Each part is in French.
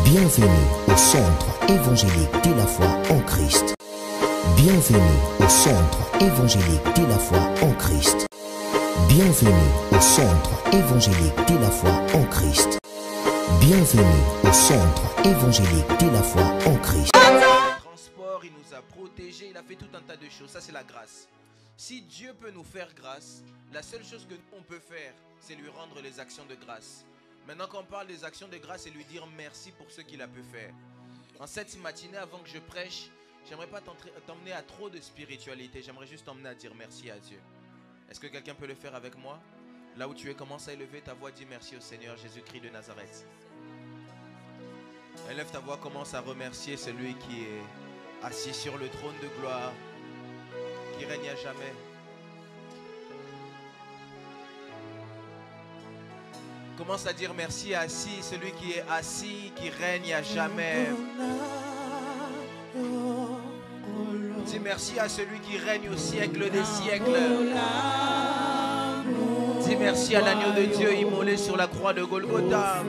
Bienvenue au Centre évangélique de la foi en Christ. Bienvenue au Centre évangélique de la foi en Christ. Bienvenue au Centre évangélique de la foi en Christ. Bienvenue au Centre évangélique de la foi en Christ. Transport, il nous a protégés, il a fait tout un tas de choses. Ça, c'est la grâce. Si Dieu peut nous faire grâce, la seule chose que on peut faire, c'est lui rendre les actions de grâce. Maintenant, quand on parle des actions de grâce, c'est lui dire merci pour ce qu'il a pu faire. En cette matinée, avant que je prêche, j'aimerais pas t'emmener à trop de spiritualité. J'aimerais juste t'emmener à dire merci à Dieu. Est-ce que quelqu'un peut le faire avec moi? Là où tu es, commence à élever ta voix, dis merci au Seigneur Jésus-Christ de Nazareth. Élève ta voix, commence à remercier celui qui est assis sur le trône de gloire, qui règne à jamais. Commence à dire merci à celui qui est assis, qui règne à jamais. Dis merci à celui qui règne au siècle des siècles. Dis merci à l'agneau de Dieu immolé sur la croix de Golgotha.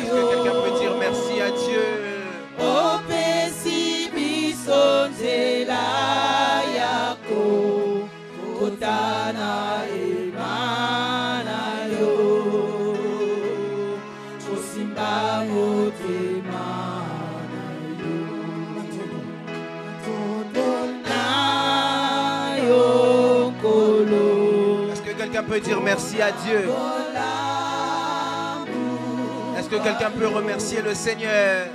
Est-ce que quelqu'un peut dire merci à Dieu? Est-ce que quelqu'un peut dire merci à Dieu? Est-ce que quelqu'un peut remercier le Seigneur?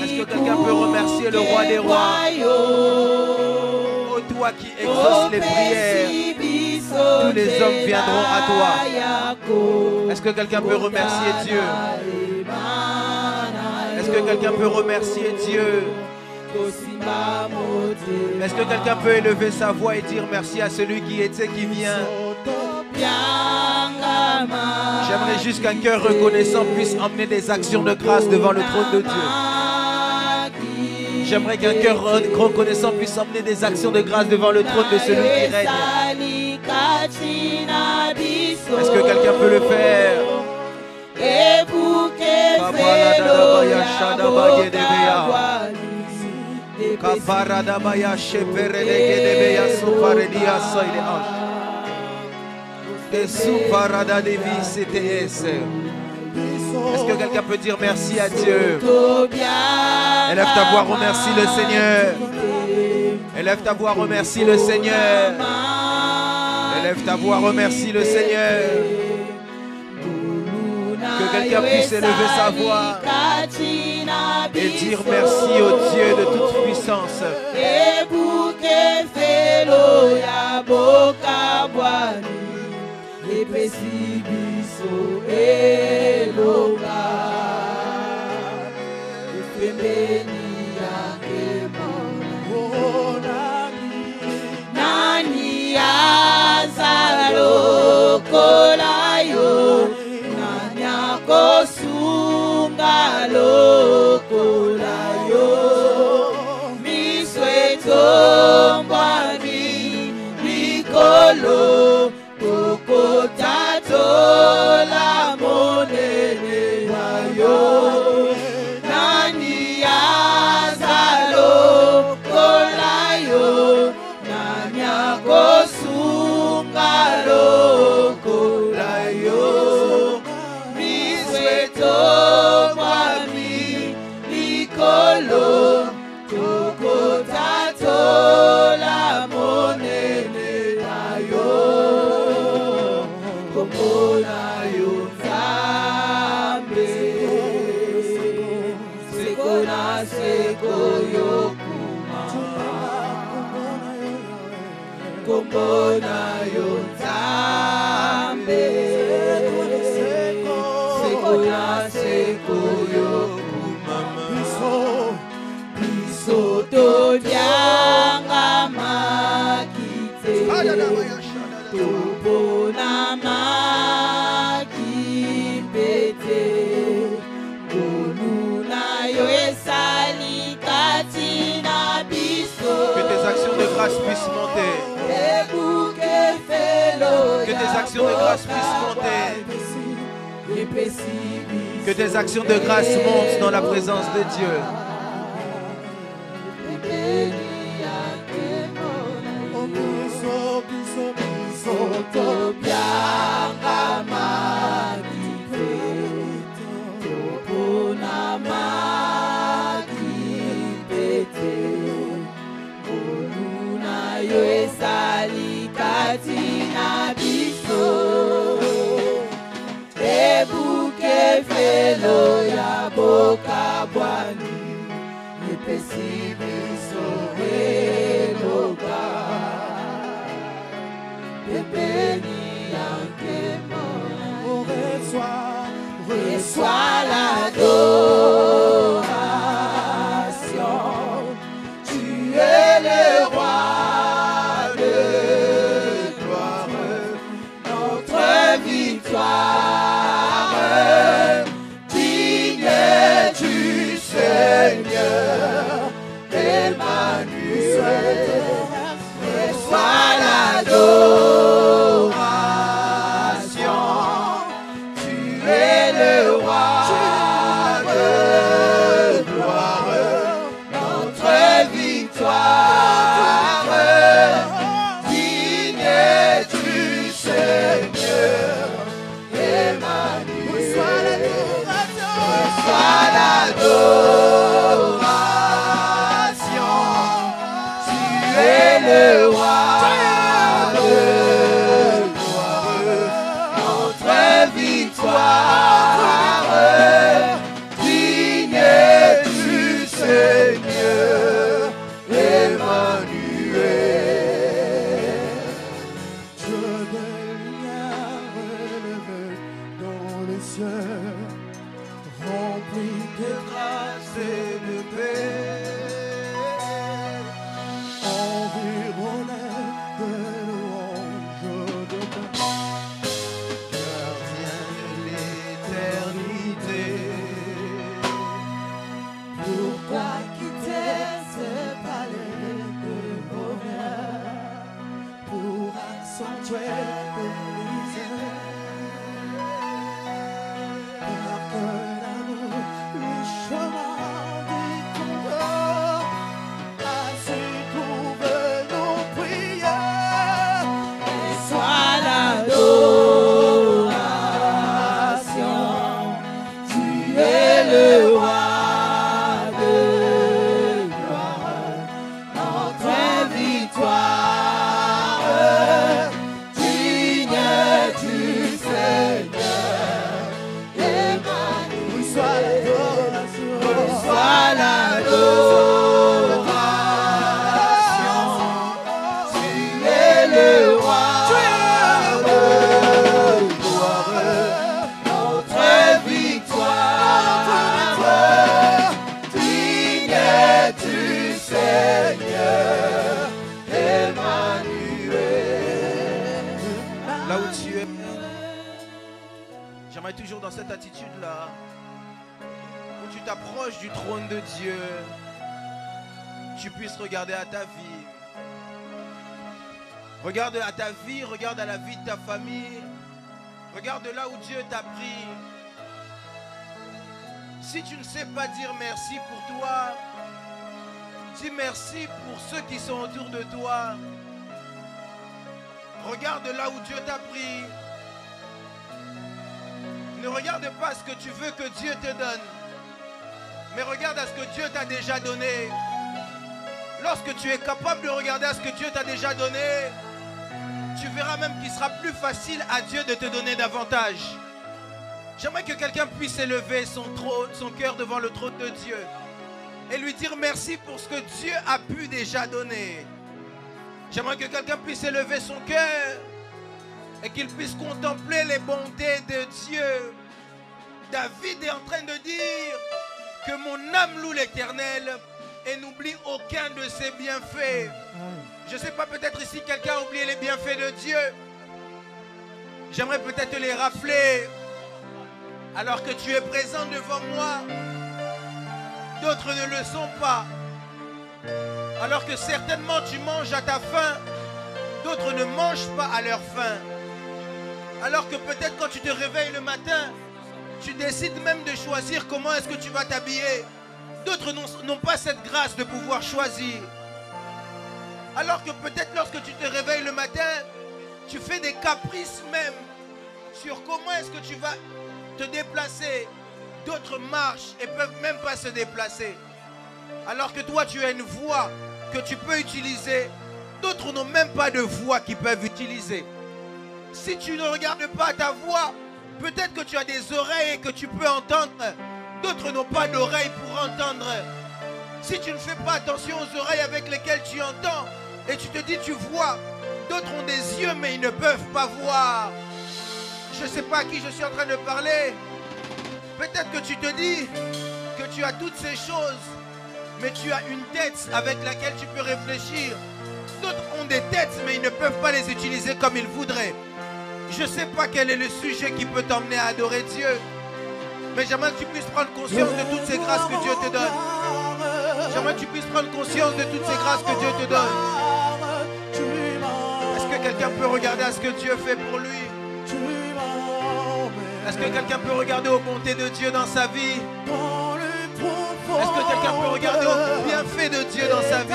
Est-ce que quelqu'un peut remercier le roi des rois? Oh, toi qui exauces les prières, tous les hommes viendront à toi. Est-ce que quelqu'un peut remercier Dieu? Est-ce que quelqu'un peut remercier Dieu? Est-ce que quelqu'un peut élever sa voix et dire merci à celui qui était, qui vient? J'aimerais juste qu'un cœur reconnaissant puisse emmener des actions de grâce devant le trône de Dieu. J'aimerais qu'un cœur reconnaissant puisse emmener des actions de grâce devant le trône de celui qui règne. Est-ce que quelqu'un peut le faire? Est-ce que quelqu'un peut dire merci à Dieu? Élève ta voix, remercie le Seigneur. Élève ta voix, remercie le Seigneur. Élève ta voix, remercie le Seigneur. Que quelqu'un puisse élever sa voix et dire merci au Dieu de toute puissance. Nani azalo kolayo, nani akosunga lokolayo, misweto mbani mikolo, kokotato la monene wayo, nani tes actions de grâce puissent monter. Que tes actions de grâce montent dans la présence de Dieu. Velo ya boka bwani epesi biso eloba pepeni yanke reçois l'adoration. Tu es le roi de gloire, notre victoire. Seigneur, Emmanuel, reçois l'adoration. Tu es le roi de gloire, notre victoire. Digne es-tu, Seigneur, Emmanuel, reçois l'adoration. Tu es le roi de gloire, notre victoire. Digne es-tu, Seigneur, Emmanuel. Dieu de lumière élevé dans les cieux, rempli de grâce et de paix, environné de louanges de paix, gardien de l'éternité. Pourquoi quitter ce palais de bonheur pour accentuer de misère? Toujours dans cette attitude-là, où tu t'approches du trône de Dieu, tu puisses regarder à ta vie. Regarde à ta vie, regarde à la vie de ta famille, regarde là où Dieu t'a pris. Si tu ne sais pas dire merci pour toi, dis merci pour ceux qui sont autour de toi. Regarde là où Dieu t'a pris. Ne regarde pas ce que tu veux que Dieu te donne, mais regarde à ce que Dieu t'a déjà donné. Lorsque tu es capable de regarder à ce que Dieu t'a déjà donné, tu verras même qu'il sera plus facile à Dieu de te donner davantage. J'aimerais que quelqu'un puisse élever son cœur devant le trône de Dieu et lui dire merci pour ce que Dieu a pu déjà donner. J'aimerais que quelqu'un puisse élever son cœur et qu'il puisse contempler les bontés de Dieu. David est en train de dire que mon âme loue l'Éternel et n'oublie aucun de ses bienfaits. Je ne sais pas, peut-être ici quelqu'un a oublié les bienfaits de Dieu. J'aimerais peut-être te les rappeler alors que tu es présent devant moi. D'autres ne le sont pas. Alors que certainement tu manges à ta faim, d'autres ne mangent pas à leur faim. Alors que peut-être quand tu te réveilles le matin, tu décides même de choisir comment est-ce que tu vas t'habiller. D'autres n'ont pas cette grâce de pouvoir choisir. Alors que peut-être lorsque tu te réveilles le matin, tu fais des caprices même sur comment est-ce que tu vas te déplacer. D'autres marchent et peuvent même pas se déplacer. Alors que toi tu as une voix que tu peux utiliser. D'autres n'ont même pas de voix qu'ils peuvent utiliser. Si tu ne regardes pas ta voix, peut-être que tu as des oreilles et que tu peux entendre. D'autres n'ont pas d'oreilles pour entendre. Si tu ne fais pas attention aux oreilles avec lesquelles tu entends et tu te dis tu vois, d'autres ont des yeux mais ils ne peuvent pas voir. Je ne sais pas à qui je suis en train de parler. Peut-être que tu te dis que tu as toutes ces choses, mais tu as une tête avec laquelle tu peux réfléchir. D'autres ont des têtes mais ils ne peuvent pas les utiliser comme ils voudraient. Je ne sais pas quel est le sujet qui peut t'emmener à adorer Dieu, mais j'aimerais que tu puisses prendre conscience de toutes ces grâces que Dieu te donne. J'aimerais que tu puisses prendre conscience de toutes ces grâces que Dieu te donne. Est-ce que quelqu'un peut regarder à ce que Dieu fait pour lui? Est-ce que quelqu'un peut regarder aux bontés de Dieu dans sa vie? Est-ce que quelqu'un peut regarder aux bienfaits de Dieu dans sa vie?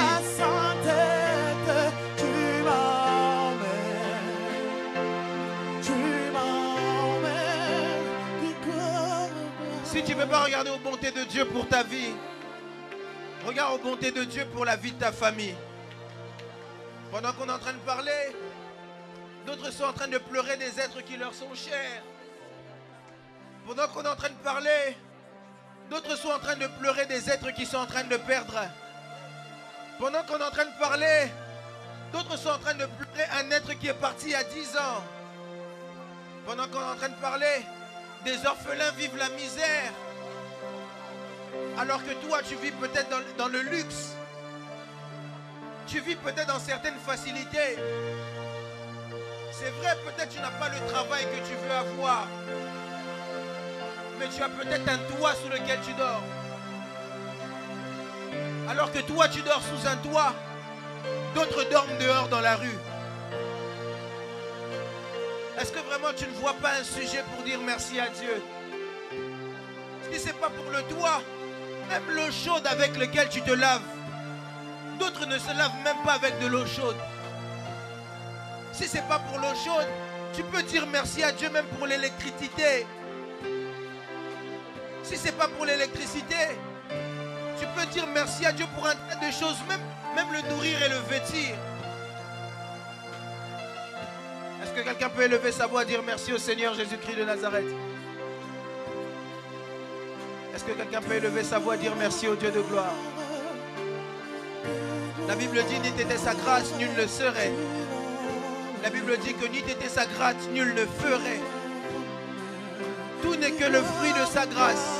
Si tu ne peux pas regarder aux bontés de Dieu pour ta vie, regarde aux bontés de Dieu pour la vie de ta famille. Pendant qu'on est en train de parler, d'autres sont en train de pleurer des êtres qui leur sont chers. Pendant qu'on est en train de parler, d'autres sont en train de pleurer des êtres qui sont en train de perdre. Pendant qu'on est en train de parler, d'autres sont en train de pleurer un être qui est parti il y a 10 ans. Pendant qu'on est en train de parler, des orphelins vivent la misère. Alors que toi, tu vis peut-être dans le luxe. Tu vis peut-être dans certaines facilités. C'est vrai, peut-être tu n'as pas le travail que tu veux avoir. Mais tu as peut-être un toit sous lequel tu dors. Alors que toi, tu dors sous un toit. D'autres dorment dehors dans la rue. Est-ce que vraiment tu ne vois pas un sujet pour dire merci à Dieu? Si ce n'est pas pour le toit, même l'eau chaude avec laquelle tu te laves, d'autres ne se lavent même pas avec de l'eau chaude. Si ce n'est pas pour l'eau chaude, tu peux dire merci à Dieu même pour l'électricité. Si ce n'est pas pour l'électricité, tu peux dire merci à Dieu pour un tas de choses, même le nourrir et le vêtir. Est-ce que quelqu'un peut élever sa voix et dire merci au Seigneur Jésus-Christ de Nazareth? Est-ce que quelqu'un peut élever sa voix et dire merci au Dieu de gloire? La Bible dit, ni t'était sa grâce, nul ne serait. La Bible dit que ni t'était sa grâce, nul ne ferait. Tout n'est que le fruit de sa grâce.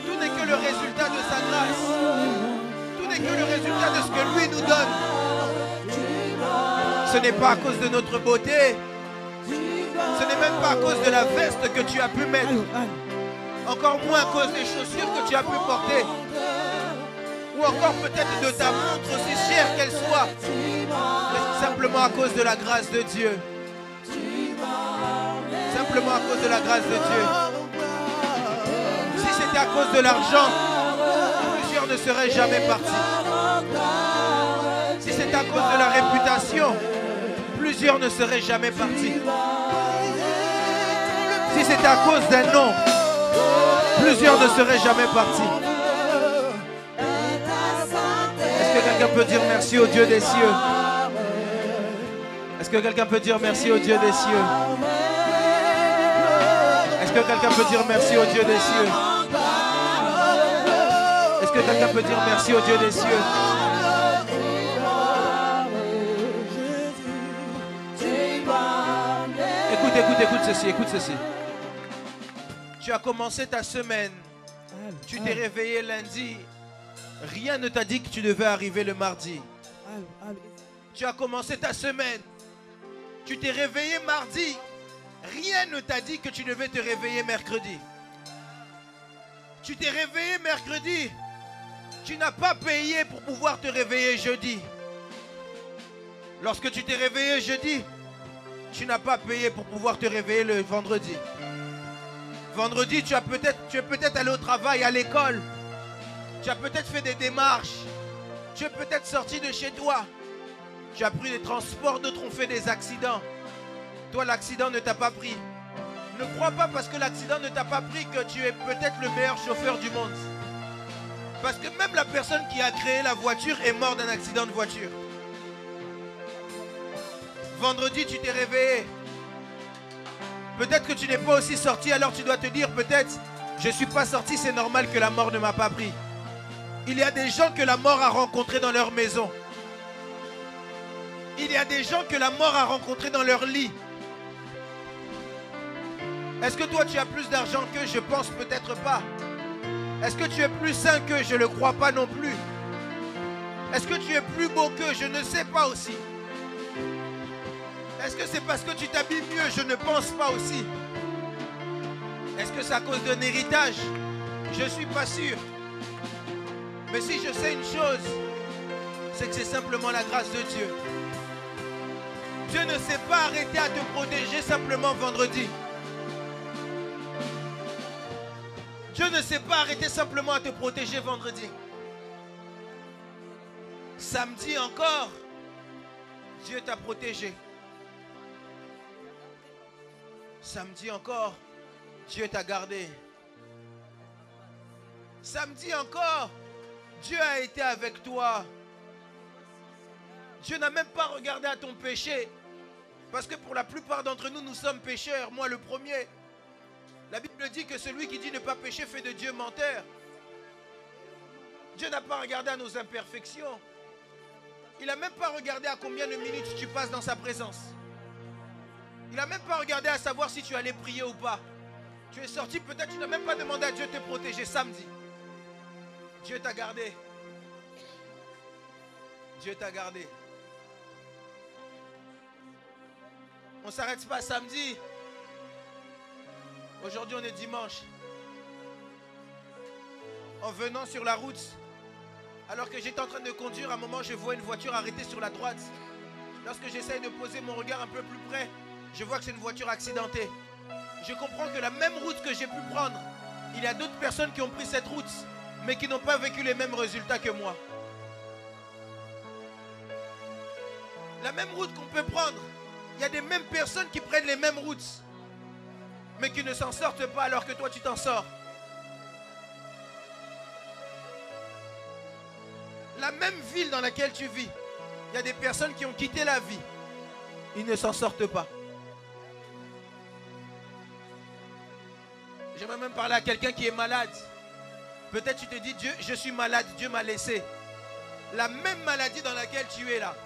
Tout n'est que le résultat de sa grâce. Tout n'est que le résultat de ce que lui nous donne. Ce n'est pas à cause de notre beauté. Ce n'est même pas à cause de la veste que tu as pu mettre. Encore moins à cause des chaussures que tu as pu porter. Ou encore peut-être de ta montre, aussi chère qu'elle soit. Mais simplement à cause de la grâce de Dieu. Simplement à cause de la grâce de Dieu. Si c'était à cause de l'argent, plusieurs ne seraient jamais partis. Si c'était à cause de la réputation, plusieurs ne seraient jamais partis. Si c'était à cause d'un nom, plusieurs ne seraient jamais partis. Est-ce que quelqu'un peut dire merci au Dieu des cieux? Est-ce que quelqu'un peut dire merci au Dieu des cieux? Est-ce que quelqu'un peut dire merci au Dieu des cieux? Est-ce que quelqu'un peut dire merci au Dieu des cieux? Écoute ceci, écoute ceci. Tu as commencé ta semaine. Tu t'es réveillé lundi. Rien ne t'a dit que tu devais arriver le mardi. Tu as commencé ta semaine. Tu t'es réveillé mardi. Rien ne t'a dit que tu devais te réveiller mercredi. Tu t'es réveillé mercredi. Tu n'as pas payé pour pouvoir te réveiller jeudi. Lorsque tu t'es réveillé jeudi, tu n'as pas payé pour pouvoir te réveiller le vendredi. Vendredi, tu es peut-être allé au travail, à l'école. Tu as peut-être fait des démarches. Tu es peut-être sorti de chez toi. Tu as pris les transports, d'autres ont fait des accidents. Toi, l'accident ne t'a pas pris. Ne crois pas parce que l'accident ne t'a pas pris que tu es peut-être le meilleur chauffeur du monde. Parce que même la personne qui a créé la voiture est morte d'un accident de voiture. Vendredi, tu t'es réveillé. Peut-être que tu n'es pas aussi sorti, alors tu dois te dire peut-être, je ne suis pas sorti, c'est normal que la mort ne m'a pas pris. Il y a des gens que la mort a rencontrés dans leur maison. Il y a des gens que la mort a rencontrés dans leur lit. Est-ce que toi tu as plus d'argent qu'eux? Je pense peut-être pas. Est-ce que tu es plus sain qu'eux? Je ne le crois pas non plus. Est-ce que tu es plus beau qu'eux? Je ne sais pas aussi. Est-ce que c'est parce que tu t'habilles mieux? Je ne pense pas aussi. Est-ce que c'est à cause d'un héritage? Je ne suis pas sûr. Mais si je sais une chose, c'est que c'est simplement la grâce de Dieu. Dieu ne s'est pas arrêté à te protéger simplement vendredi. Dieu ne s'est pas arrêté simplement à te protéger vendredi. Samedi encore, Dieu t'a protégé. Samedi encore, Dieu t'a gardé. Samedi encore, Dieu a été avec toi. Dieu n'a même pas regardé à ton péché. Parce que pour la plupart d'entre nous, nous sommes pécheurs. Moi le premier. La Bible dit que celui qui dit ne pas pécher fait de Dieu menteur. Dieu n'a pas regardé à nos imperfections. Il n'a même pas regardé à combien de minutes tu passes dans sa présence. Il n'a même pas regardé à savoir si tu allais prier ou pas. Tu es sorti, peut-être tu n'as même pas demandé à Dieu de te protéger samedi. Dieu t'a gardé. Dieu t'a gardé. On ne s'arrête pas samedi. Aujourd'hui on est dimanche. En venant sur la route, alors que j'étais en train de conduire, à un moment je vois une voiture arrêtée sur la droite. Lorsque j'essaye de poser mon regard un peu plus près, je vois que c'est une voiture accidentée. Je comprends que la même route que j'ai pu prendre, il y a d'autres personnes qui ont pris cette route, mais qui n'ont pas vécu les mêmes résultats que moi. La même route qu'on peut prendre, il y a des mêmes personnes qui prennent les mêmes routes, mais qui ne s'en sortent pas alors que toi tu t'en sors. La même ville dans laquelle tu vis, il y a des personnes qui ont quitté la vie. Ils ne s'en sortent pas. J'aimerais même parler à quelqu'un qui est malade. Peut-être tu te dis, Dieu, je suis malade, Dieu m'a laissé. La même maladie dans laquelle tu es là,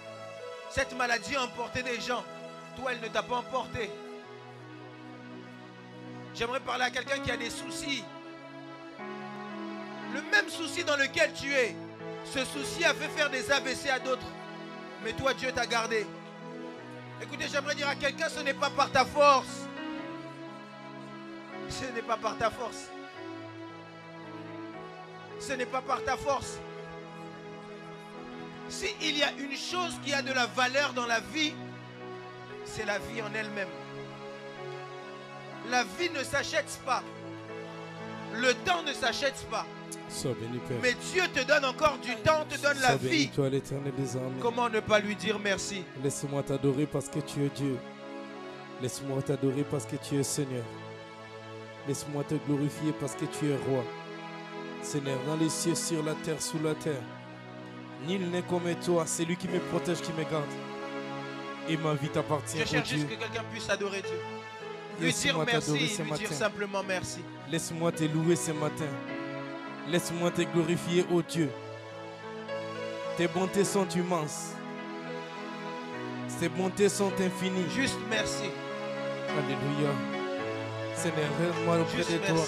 cette maladie a emporté des gens. Toi, elle ne t'a pas emporté. J'aimerais parler à quelqu'un qui a des soucis. Le même souci dans lequel tu es, ce souci a fait faire des AVC à d'autres. Mais toi, Dieu t'a gardé. Écoutez, j'aimerais dire à quelqu'un, ce n'est pas par ta force. Ce n'est pas par ta force. Ce n'est pas par ta force. S'il y a une chose qui a de la valeur dans la vie, c'est la vie en elle-même. La vie ne s'achète pas. Le temps ne s'achète pas. Sois béni, Père. Mais Dieu te donne encore du temps, te donne la vie. Toi, l'Éternel des armées. Comment ne pas lui dire merci? Laisse-moi t'adorer parce que tu es Dieu. Laisse-moi t'adorer parce que tu es Seigneur. Laisse-moi te glorifier parce que tu es roi. Seigneur, dans les cieux, sur la terre, sous la terre. Nul n'est comme toi, c'est lui qui me protège, qui me garde. Et ma vie t'appartient. Je cherche juste que quelqu'un puisse adorer Dieu. Lui dire merci, lui dire simplement merci. Laisse-moi te louer ce matin. Laisse-moi te glorifier, ô Dieu. Tes bontés sont immenses. Tes bontés sont infinies. Juste merci. Alléluia. Seigneur, rends-moi auprès de toi.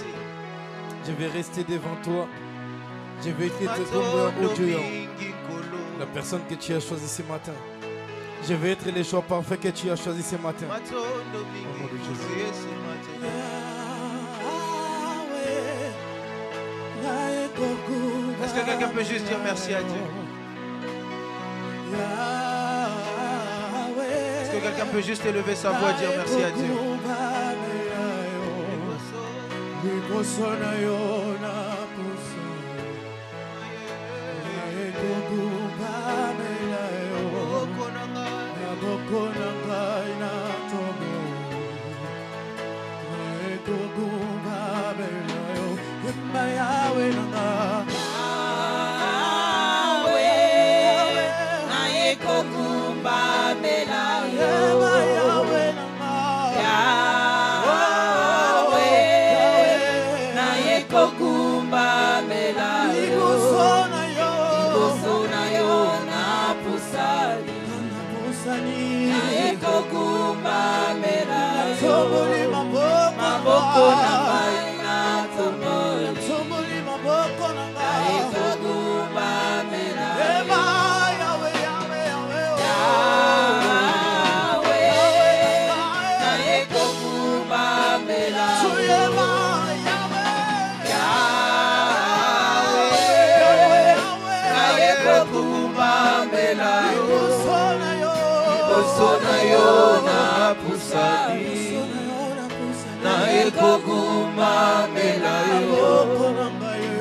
Je vais rester devant toi. Je vais te tomber, ô Dieu. La personne que tu as choisie ce matin. Je vais être le choix parfait que tu as choisi ce matin. Au nom de Jésus. Est-ce que quelqu'un peut juste dire merci à Dieu? Est-ce que quelqu'un peut juste élever sa voix et dire merci à Dieu?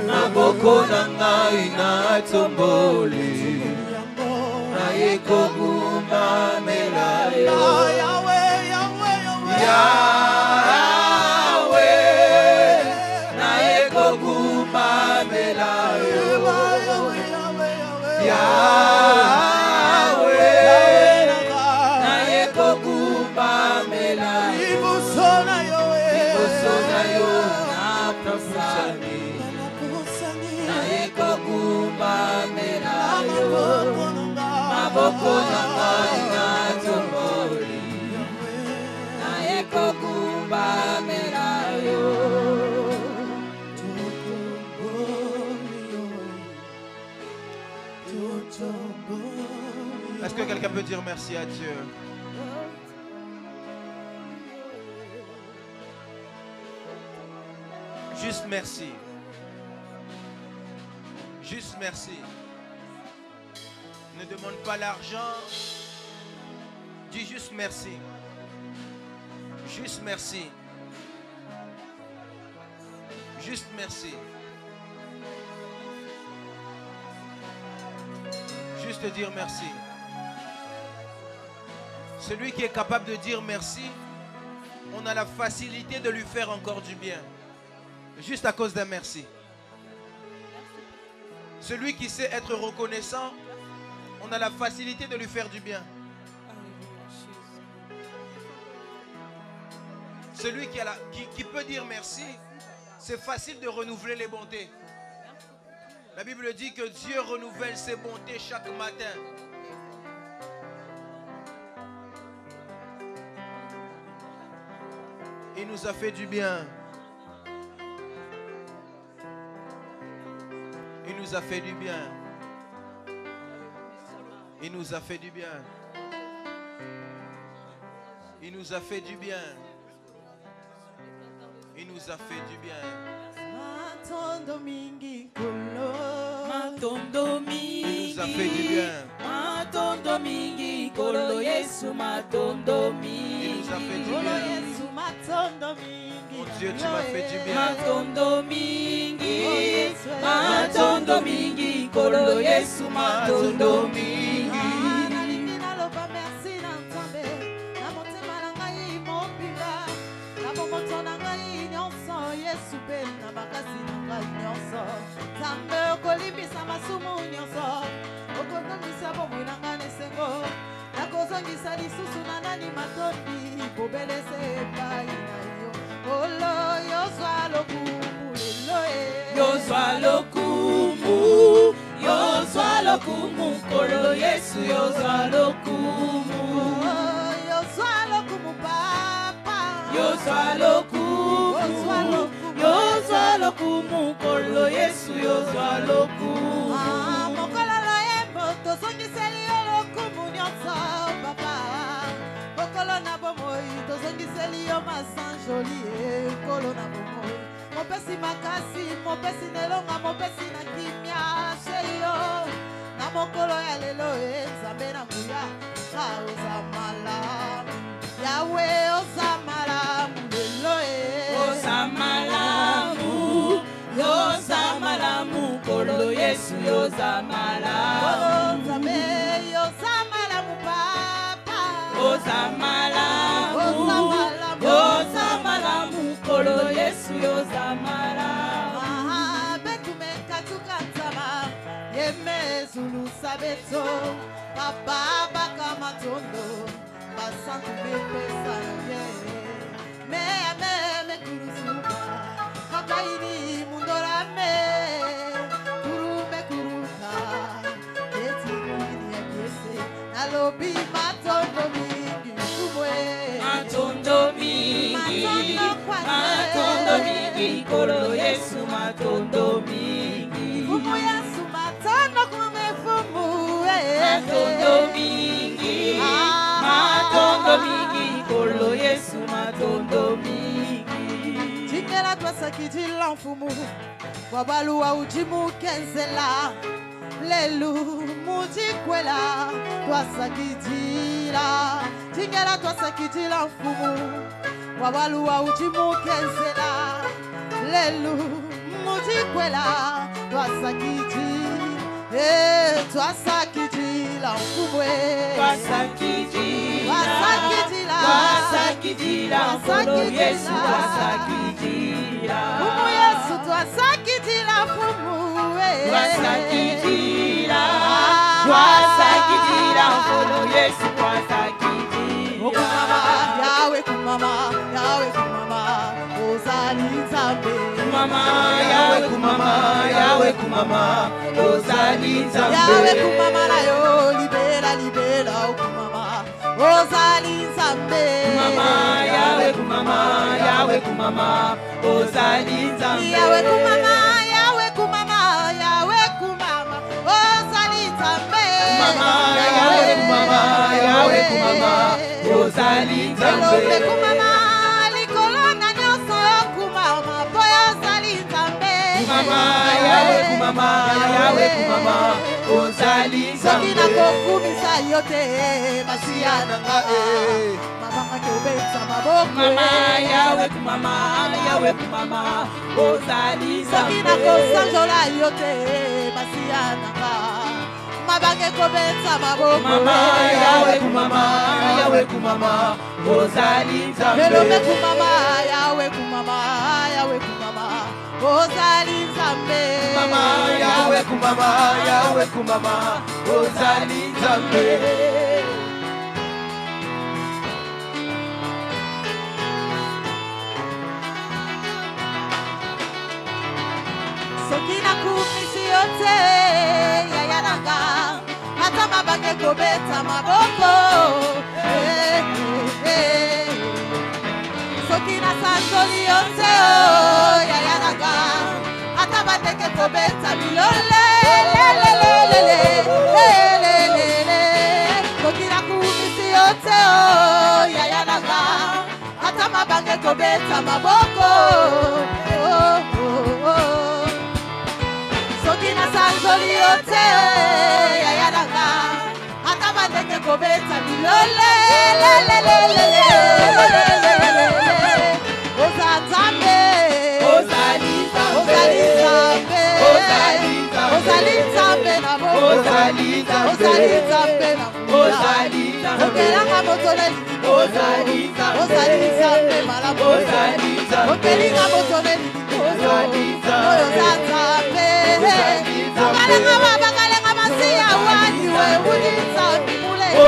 Naboko na ngai na tomboli na yekoguma melayo Yahweh na yekoguma melayo Yahweh na yekoguma melayo ibusona yo na prosani Maboko na ngai na tomboli na yekogumba melayo Est-ce que quelqu'un peut dire merci à Dieu? Juste merci. Juste merci. Ne demande pas l'argent. Dis juste merci. Juste merci. Juste merci. Juste dire merci. Celui qui est capable de dire merci, on a la facilité de lui faire encore du bien. Juste à cause d'un merci. Celui qui sait être reconnaissant, on a la facilité de lui faire du bien. Celui qui peut dire merci, c'est facile de renouveler les bontés. La Bible dit que Dieu renouvelle ses bontés chaque matin. Il nous a fait du bien. Il nous a fait du bien. Il nous a fait du bien. Il nous a fait du bien. Il nous a fait du bien. Matondo mingi kolo. Matondo mingi. Il nous a fait du bien. Matondo mingi kolo Yesu matondo mingi. Il nous a fait du Kolo bien. Yesu matondo mingi. Mon Dieu, tu m'as fait du bien. Matondo mingi. Matondo mingi kolo Yesu matondo mingi. Yozwa lokumu kolo Yesu yozwa lokumu. Yozwa lokumu papa. Yozwa lokumu. Yozwa lokumu kolo Yesu yozwa lokumu. Mokolo loyembo tozongiseli yo lokumu nyonso papa. Mokolo na bomoi tozongiseli yo masanjoli ekolo na bomoi. Mopesi makasi, mopesi nelonga, mopesi na kimia sheri yo. Na mokolo ya lelo nzambe na nguya Yahweh Osamalamu Eloe Osamalamu Yosamalamu Kolo Yesu Yosamalamu Yosamalamu Papa Osamalamu Yosamalamu Kolo Yesu Yosamalamu Betumekatukansama Yemezulu Sabeto Papa Bakamatondo Basantu Bebe Sanje Me Kurusuba Kabaini Mundorame Kurume Kuruka Keti Kini Ekese Nalobi Matondo Mingi Kumwe Matondo mingi Matondo mingi Kolo Yesu Matondo mingi Fumu Yesu Matondo Kume Fumu Matondo mingi Matondo mingi Kolo Yesu Matondo mingi Jingela twasakijila mfumu Wabaluwa ujimu kenzela Lelu mujikwela Twasakijila Jingela twasakijila mfumu Wabaluwa ujimu kenzela Lelu mujikwela Twasakijila mfumu Twasakijila Kolo Yesu Twasakijila Fumu Yesu twasakijila fumu Twasakijila Kolo Yesu Twasakijila Yahweh kumama Ozali Nzambe Yahweh kumama Ozali Nzambe Yahweh kumama na yo libera kumama Ozali Nzambe Yahweh kumama Ozali Nzambe Yahweh kumama Ozali Nzambe Yahweh kumama Ozali Nzambe Elobe kumama likolo na nyonso kumama boyo ozali Nzambe Yahweh kumama Ozali Nzambe soki nakokumisa yo te masiya na nga mama kobetsa maboko Yahweh kumama Ozali soki Nzambe nakosanjola yo te masiya na nga mabange kobetsa maboko Yahweh kumama Ozali Nzambe Elobe kumama Yahweh kumama Ozali Nzambe Yahweh kumama Ozali Nzambe soki nakumisi yo te yaya nanga ata mabange kobeta maboko soki nasanzoli yo te yaya nanga ata bandeke kobeta bilole soki nakumisi yo te yaya nanga ata mabange kobeta maboko soki nasanzoli yo te yaya nanga ata bandeke kobeta bilole Ozali Nzambe na bobo Ozali Nzambe na mula okelanga motoleli Ozali Nzambe malamu okelinga motoleli oyo za Nzambe bakalenga masiya wani wewuli Nzambe mulenga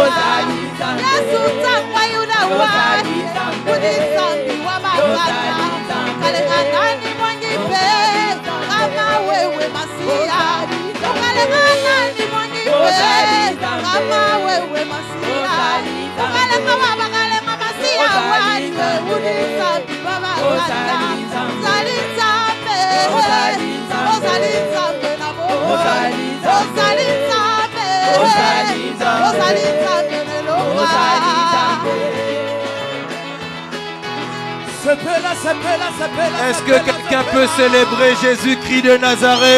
Yesu tangwa yuda wani wewuli Nzambe wa makata kalenga nani mwangipe kama wewe masiya kalenga nani mwangipe kama wewe masiya kalenga bakalenga masiya wani wewuli Nzambe wa makata Ozali Nzambe na bobo Ozali Nzambe neloka Est-ce que quelqu'un peut célébrer Jésus-Christ de Nazareth?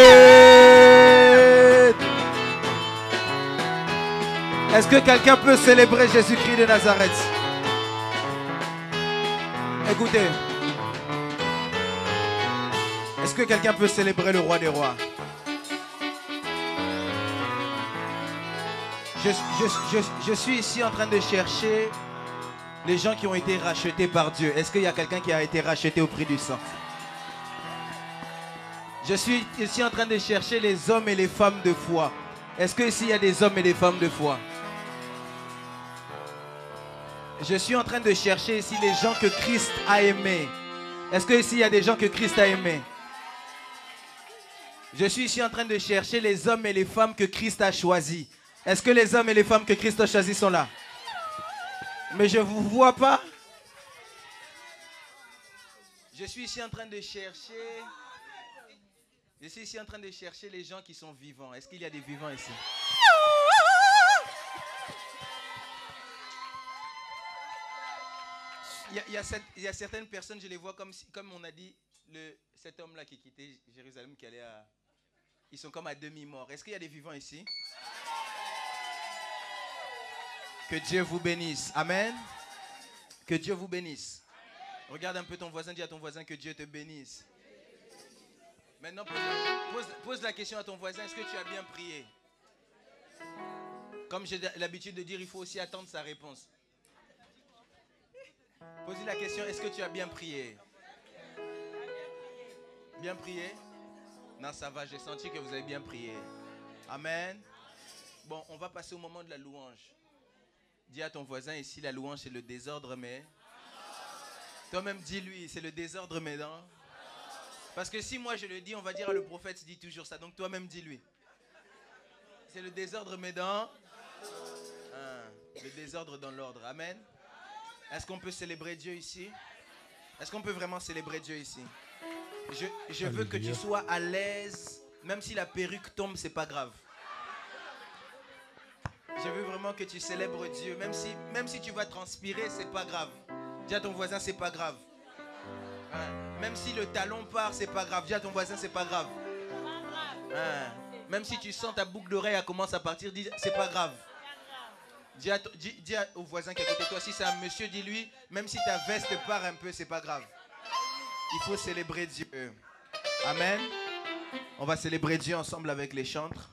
Est-ce que quelqu'un peut célébrer Jésus-Christ de Nazareth? Écoutez. Est-ce que quelqu'un peut célébrer le roi des rois? Je suis ici en train de chercher les gens qui ont été rachetés par Dieu. Est-ce qu'il y a quelqu'un qui a été racheté au prix du sang? Je suis ici en train de chercher les hommes et les femmes de foi. Est-ce que ici il y a des hommes et des femmes de foi? Je suis en train de chercher ici les gens que Christ a aimés. Est-ce que ici il y a des gens que Christ a aimés? Je suis ici en train de chercher les hommes et les femmes que Christ a choisis. Est-ce que les hommes et les femmes que Christ a choisis sont là? Mais je ne vous vois pas. Je suis ici en train de chercher. Je suis ici en train de chercher les gens qui sont vivants. Est-ce qu'il y a des vivants ici? Il y a certaines personnes, je les vois comme on a dit, cet homme-là qui quittait Jérusalem, qui allait à... Ils sont comme à demi-mort. Est-ce qu'il y a des vivants ici? Que Dieu vous bénisse. Amen. Que Dieu vous bénisse. Regarde un peu ton voisin, dis à ton voisin que Dieu te bénisse. Maintenant, pose la question à ton voisin, est-ce que tu as bien prié? Comme j'ai l'habitude de dire, il faut aussi attendre sa réponse. Posez la question, est-ce que tu as bien prié? Bien prié? Non, ça va, j'ai senti que vous avez bien prié. Amen. Bon, on va passer au moment de la louange. Dis à ton voisin, ici la louange c'est le désordre, mais... Toi-même dis-lui, c'est le désordre, mais non. Parce que si moi je le dis, on va dire, le prophète dit toujours ça. Donc toi-même dis-lui. C'est le désordre, mais dans... le désordre dans l'ordre. Amen. Est-ce qu'on peut célébrer Dieu ici? Est-ce qu'on peut vraiment célébrer Dieu ici? Je veux que tu sois à l'aise. Même si la perruque tombe, c'est pas grave. Je veux vraiment que tu célèbres Dieu. Même si tu vas transpirer, c'est pas grave. Dis à ton voisin, c'est pas grave. Même si le talon part, c'est pas grave. Dis à ton voisin, c'est pas grave. Même si tu sens ta boucle d'oreille commence à partir, dis, c'est pas grave. Dis au voisin qui est à côté de toi, si c'est un monsieur, dis-lui, même si ta veste part un peu, c'est pas grave. Il faut célébrer Dieu. Amen. On va célébrer Dieu ensemble avec les chantres.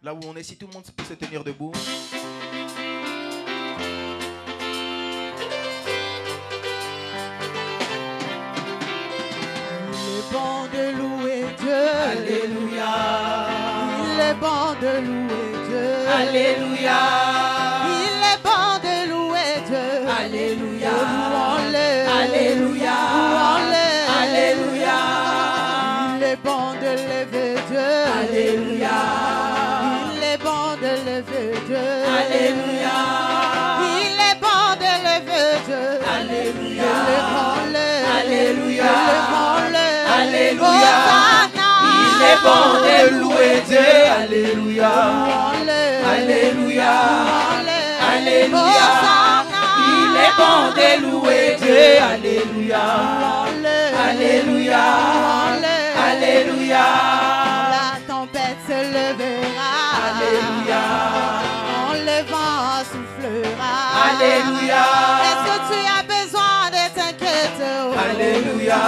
Là où on est, si tout le monde peut se tenir debout. Il est bon de louer Dieu. Alléluia. Il est bon de louer Dieu. Alléluia. Il est bon de louer Dieu. Alléluia. Louons-le. Alléluia. Louons-le. Alléluia. Il est bon de lever Dieu. Alléluia. Il est bon de lever Dieu. Alléluia. Il est bon de lever Dieu. Alléluia. Élevons-le. Alléluia. Élevons-le. Alléluia. Hosanna. Il est bon de louer Dieu. Alléluia. Louons-le. Alléluia. Louons-le. Alléluia. Hosanna. Il est bon de louer Dieu. Alléluia. Louons-le. Alléluia. Louons-le. Alléluia. La tempête se levera. Alléluia. Quand le vent soufflera. Alléluia. Est-ce que tu as besoin de t'inquiéter? Alléluia.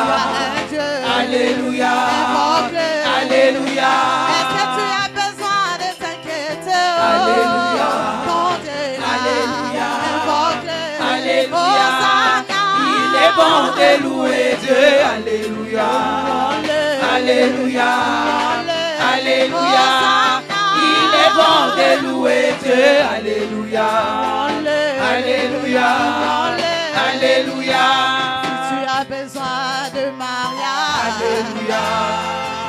Tu as un Dieu. Alléluia. Invoque-le. Alléluia. Est-ce que tu as besoin de t'inquiéter? Alléluia. Ton Dieu est là. Alléluia. Invoque-le. Alléluia. Hosanna. Il est bon de louer Dieu. Alléluia. Louons-le. Alléluia. Louons-le. Alléluia. Hosanna. Il est bon de louer Dieu. Alléluia. Louons-le. Alléluia. Louons-le. Alléluia. Si tu as besoin de mariage, Alléluia.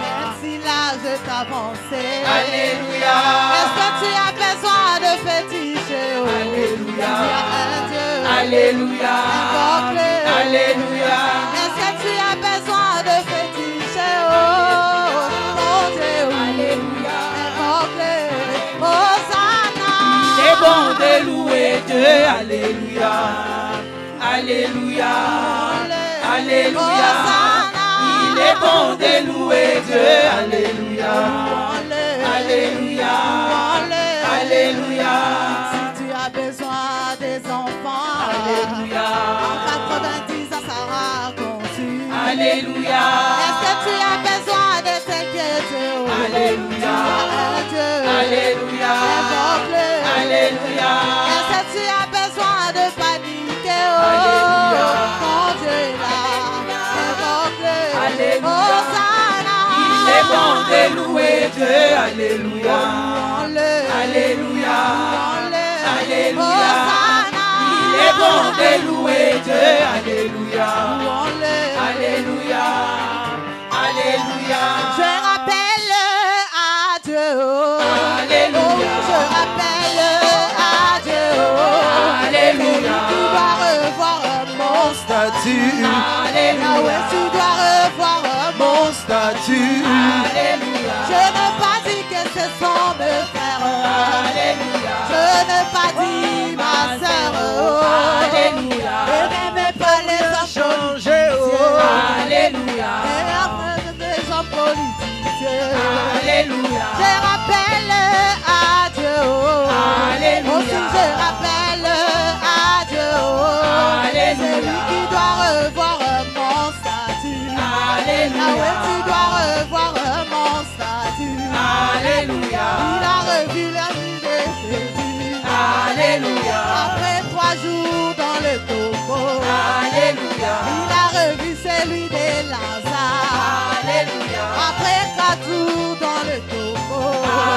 même si l'âge est avancé, Alléluia. est-ce que tu as besoin de féticher? Alléluia. Tu as un Dieu. Alléluia. Invoque-le. Alléluia. Est-ce que tu as besoin de féticher? Ton Dieu. Alléluia. Invoque-le. Hosanna. Il est bon de louer Dieu. Alléluia. Alléluia. Alléluia. Hosanna. Il est bon de louer Dieu. Alléluia. Louons-le. Alléluia. Louons-le. Alléluia. Si tu des enfants. Alléluia. En 90 ans, Sarah a conçu. Alléluia. Est-ce que tu as besoin de t'inquiéter? Alléluia. Dieu. Alléluia. Invoque-le. Alléluia. Est-ce que tu as besoin de paniquer? Alléluia. Mon Dieu est là. Invoque-le. Alléluia. Hosanna. Il est bon de louer Dieu. Alléluia. Louons-le. Alléluia. Louons-le. Alléluia. Hosanna. Il est bon de louer Dieu. Alléluia. Louons-le. Alléluia. Alléluia. Je rappelle à Dieu. Alléluia. Oh, je rappelle à Dieu. Alléluia. Tu dois revoir mon statut. Alléluia. Yahweh, tu dois revoir mon Statut. Alléluia. Je n'ai pas dit que ce sont mes frères. Alléluia. Je n'ai pas dit ma sœur. Alléluia. Je n'aimais pas les hommes politiciens. Alléluia. Et après des hommes politiciens. Alléluia. Je rappelle à Dieu. Alléluia. Aussi je rappelle à Dieu. Alléluia. C'est lui qui doit revoir mon statut. Alléluia. Yahweh, tu dois revoir mon statut. Alléluia. Il a revu la vie de Jésus. Alléluia. Après 3 jours dans le tombeau. Alléluia. Il a revu celui de Lazare. Alléluia. Après 4 jours dans le tombeau.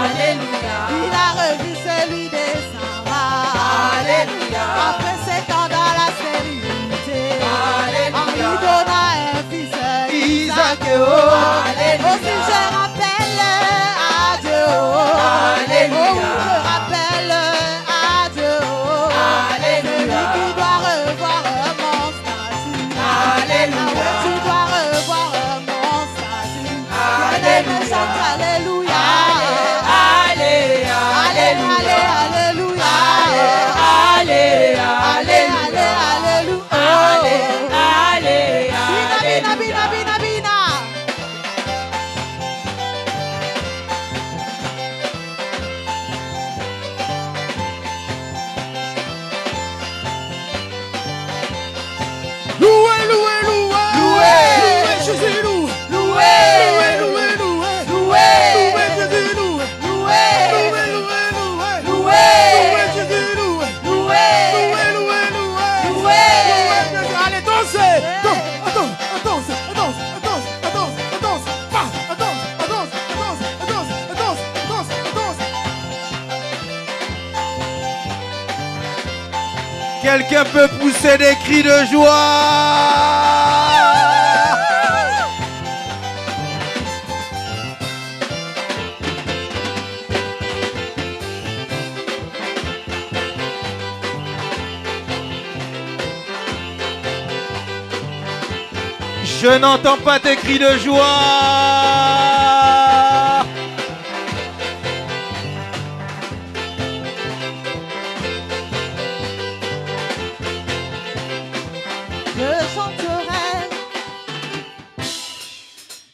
Alléluia. Il a revu celui de Sarah. Alléluia. Après 7 ans dans la stérilité. Alléluia. En lui donna un fils Isaac. Alléluia. Aussi je rappelle à Dieu. Alléluia. Oh oui, je rappelle à Dieu. Alléluia. Celui qui doit revoir mon statut. Alléluia. Yahweh, tu dois revoir mon statut. Alléluia. Je chante Alléluia. Allez, Allez, allez, alléluia. allez, Allez, allez, alléluia. allez, Bina, bina, bina, bina, bina. Louez, louez, louez. Louez. Louez Jésus, louez. louez, Louez, louez, louez. louez, Louez Jésus, louez. louez, Louez, louez, louez. louez, Louez Jésus, louez. louez, Louez, louez, louez. louez. Louez Jésus. Allez, dansez. Danse, danse, danse, danse, danse, danse, pas, danse, danse, danse, danse, danse, danse, danse. Quelqu'un peut pousser des cris de joie. Je n'entends pas tes cris de joie.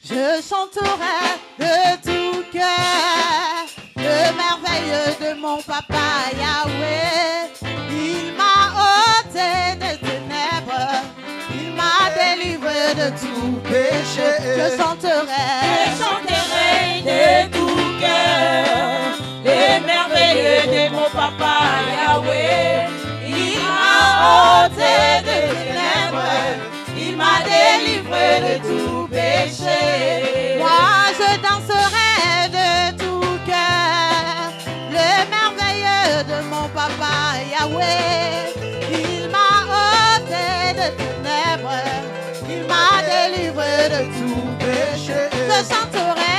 Je chanterai de tout cœur le merveilleux de mon papa Yahweh. Il m'a ôté des ténèbres, il m'a délivré de tout péché. Je chanterai de tout cœur les merveilleux de mon papa Yahweh. Il m'a ôté des ténèbres, il m'a délivré de tout péché. Moi je danserai de tout cœur le merveilleux de mon papa Yahweh. Il m'a ôté de ténèbres, il m'a délivré de tout péché. Je chanterai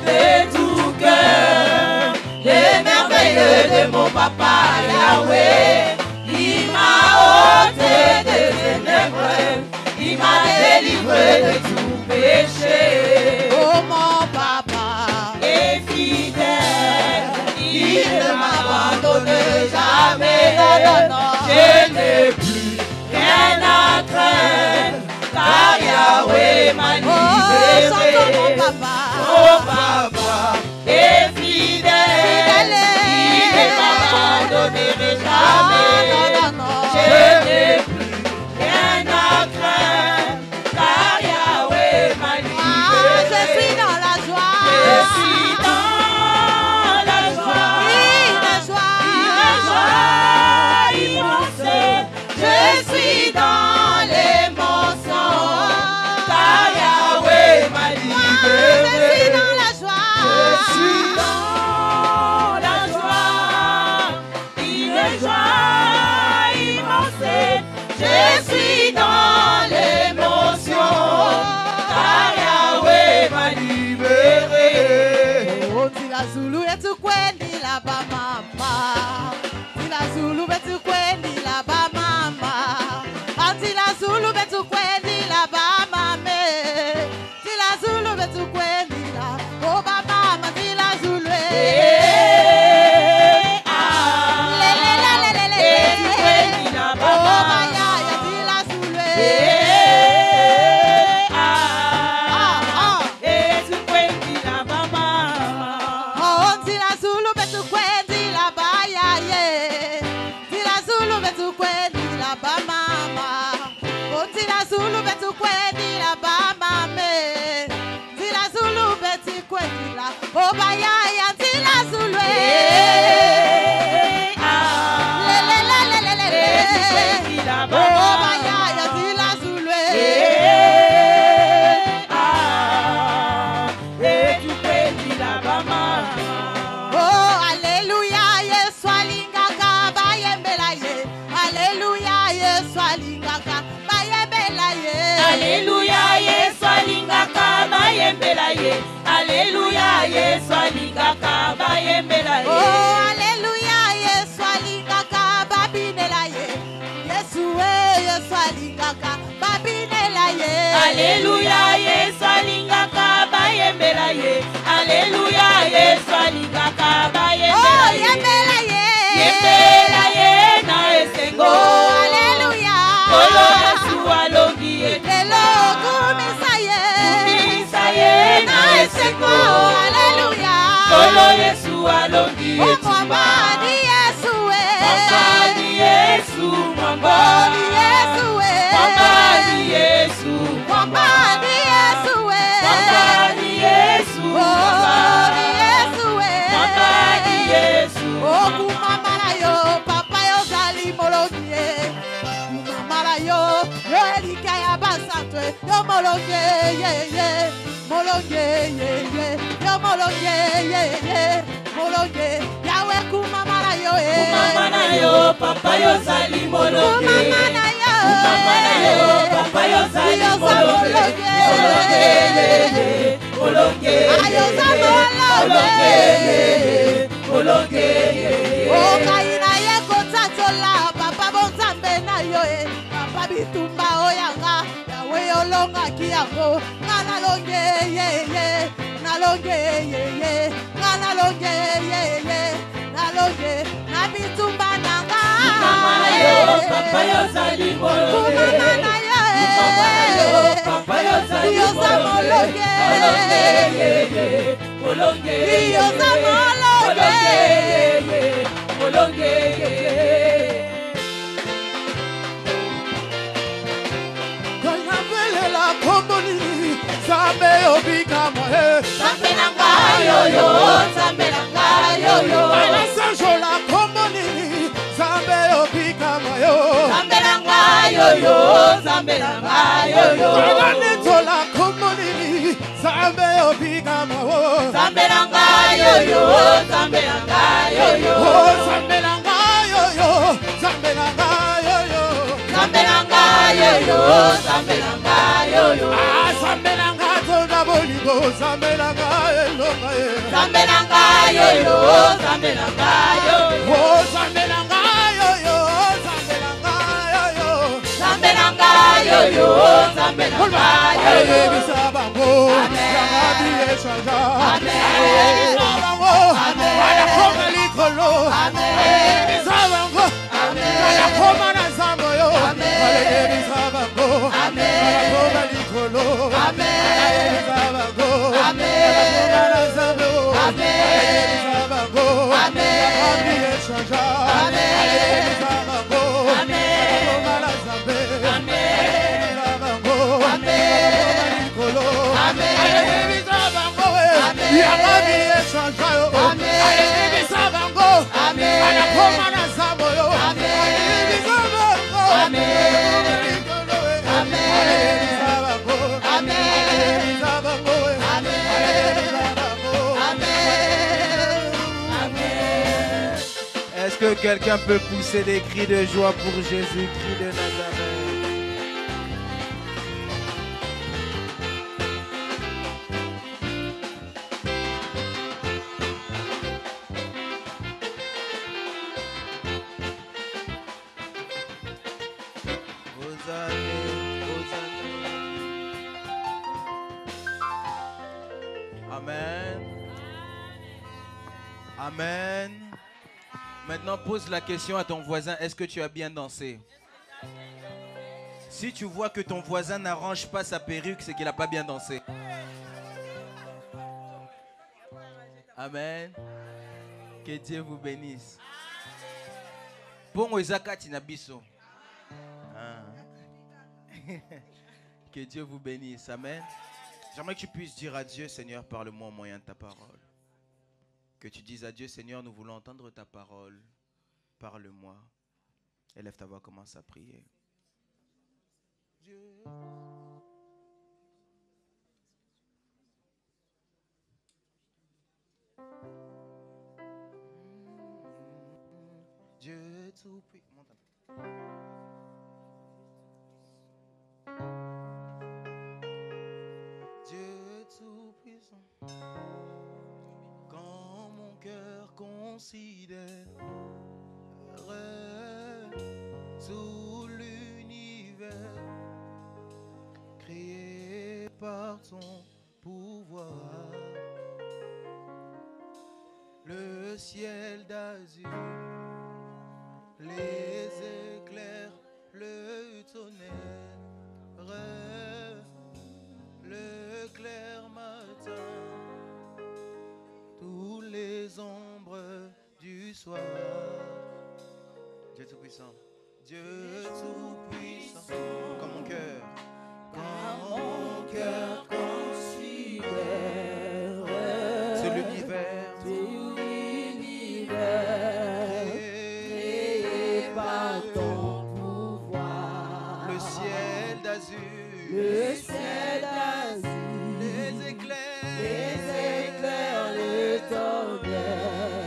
de tout cœur les merveilleux de mon papa Yahweh. Il m'a ôté des ténèbres, il m'a délivré de tout péché. Oh mon papa est fidèle, il ne m'abandonne jamais. Non, non, non. Je n'ai plus rien à craindre, car Yahweh m'a Oh, chante mon libéré. papa. Mon papa est fidèle, il ne m'abandonnera jamais. betukwendila bamame Tila Zulu betukwendila Oba mama Tila Zulu Oba ya Tila Zulu Oba ya Tila Zulu Oh alléluia Yesu alingaka bayembela ye Alléluia Yesu alingaka bayembela ye Alléluia Yesu alingaka bayembela ye Alléluia Yesu alingaka bayembela ye Oh alléluia Yesu alingaka babinela ye Yesu Yesu alingaka babinela ye Alléluia Yesu alingaka bayembela ye Alléluia Yesu alingaka bayembela Oh ye yembela ye Yembela ye na esengo Oh alléluia Kolo Yesu alongi etu Lelo kumisa ye na esengo Alléluia Kolo Yesu alongi Oh etu mwambani Yesu Mwambani Yesu Mwambani Yesu Mwambani Yesu Mwambani Yesu Mwambani Yesu Mwambani Yesu Mwambani Yesu Oh kumamara yo papa yo zali molongie Kumamara yo yo elika ya basatwe yo molongie ye ye Molongie ye ye yo molongie ye ye Molongie yawe kumamara yo Kumamana yo papa yo zali molonge Kumamana yo Kumamana yo papa yo zali molonge Molonge Ayo za molonge Molonge Oh kaina ye kotatola papa bonzambe na yo Papa bitumba oyanga yawe yolonga kiyango Ngana longe ye ye Nalonge ye ye Ngana longe ye ye Nalonge na bitumba nanga Kumamana yo papa yo zali molonge Kumamana yo Kumamana yo papa yo zali Yo za molonge Molonge Yo za molonge Molonge Kanabelela komboni Zambe obika moe Zambe nanga yo yo Zambe nanga yo yo Alasanjola komboni Zambe obika moe Zambe nanga yo yo Zambe nanga yo yo Alanetola komboni Zambe obika moe Zambe nanga yo yo Zambe nanga yo yo Oh Zambe nanga yo yo Zambe nanga yo yo Zambe nanga yo yo Zambe nanga yo yo Ah Zambe nanga tonda boligo Zambe nanga elonga ye Zambe nanga yo yo Zambe nanga yo yo Oh Zambe nanga yo yo Zambe nanga yo yo Zambe nanga yo yo Zambe nanga yo yo Bisabango Yangabi eshanja Amen. Bisabango Wanakoma likolo Bisabango Wanakoma na zambo yo Bisabango Wanakoma likolo Bisabango Wanakoma na zambo Bisabango Yangabi eshanja Bisabango Wanakoma na zambe Bisabango Wanakoma likolo Bisabango Yangabi eshanja yo Bisabango Wanakoma na zambo yo Bisabango Est-ce que quelqu'un peut pousser des cris de joie pour Jésus-Christ de Nazareth? Amen. Maintenant, pose la question à ton voisin. Est-ce que tu as bien dansé? Si tu vois que ton voisin n'arrange pas sa perruque, c'est qu'il n'a pas bien dansé. Amen. Que Dieu vous bénisse. Pongo ezakati na biso. Que Dieu vous bénisse. Amen. J'aimerais que tu puisses dire à Dieu, Seigneur, parle-moi au moyen de ta parole. Que tu dises à Dieu, Seigneur, nous voulons entendre ta parole. Parle-moi. Élève ta voix, commence à prier. Dieu. Dieu tout-puissant. Dieu tout-puissant. Quand mon cœur considère tout l'univers créé par ton pouvoir, le ciel d'azur, les éclairs, le tonnerre, le clair matin, tous les ombres du soir. Dieu tout-puissant, Dieu tout-puissant, comme mon cœur, considère c'est l'univers, créé par ton pouvoir, le ciel d'azur, le ciel d'azur, les éclairs, le tonnerre,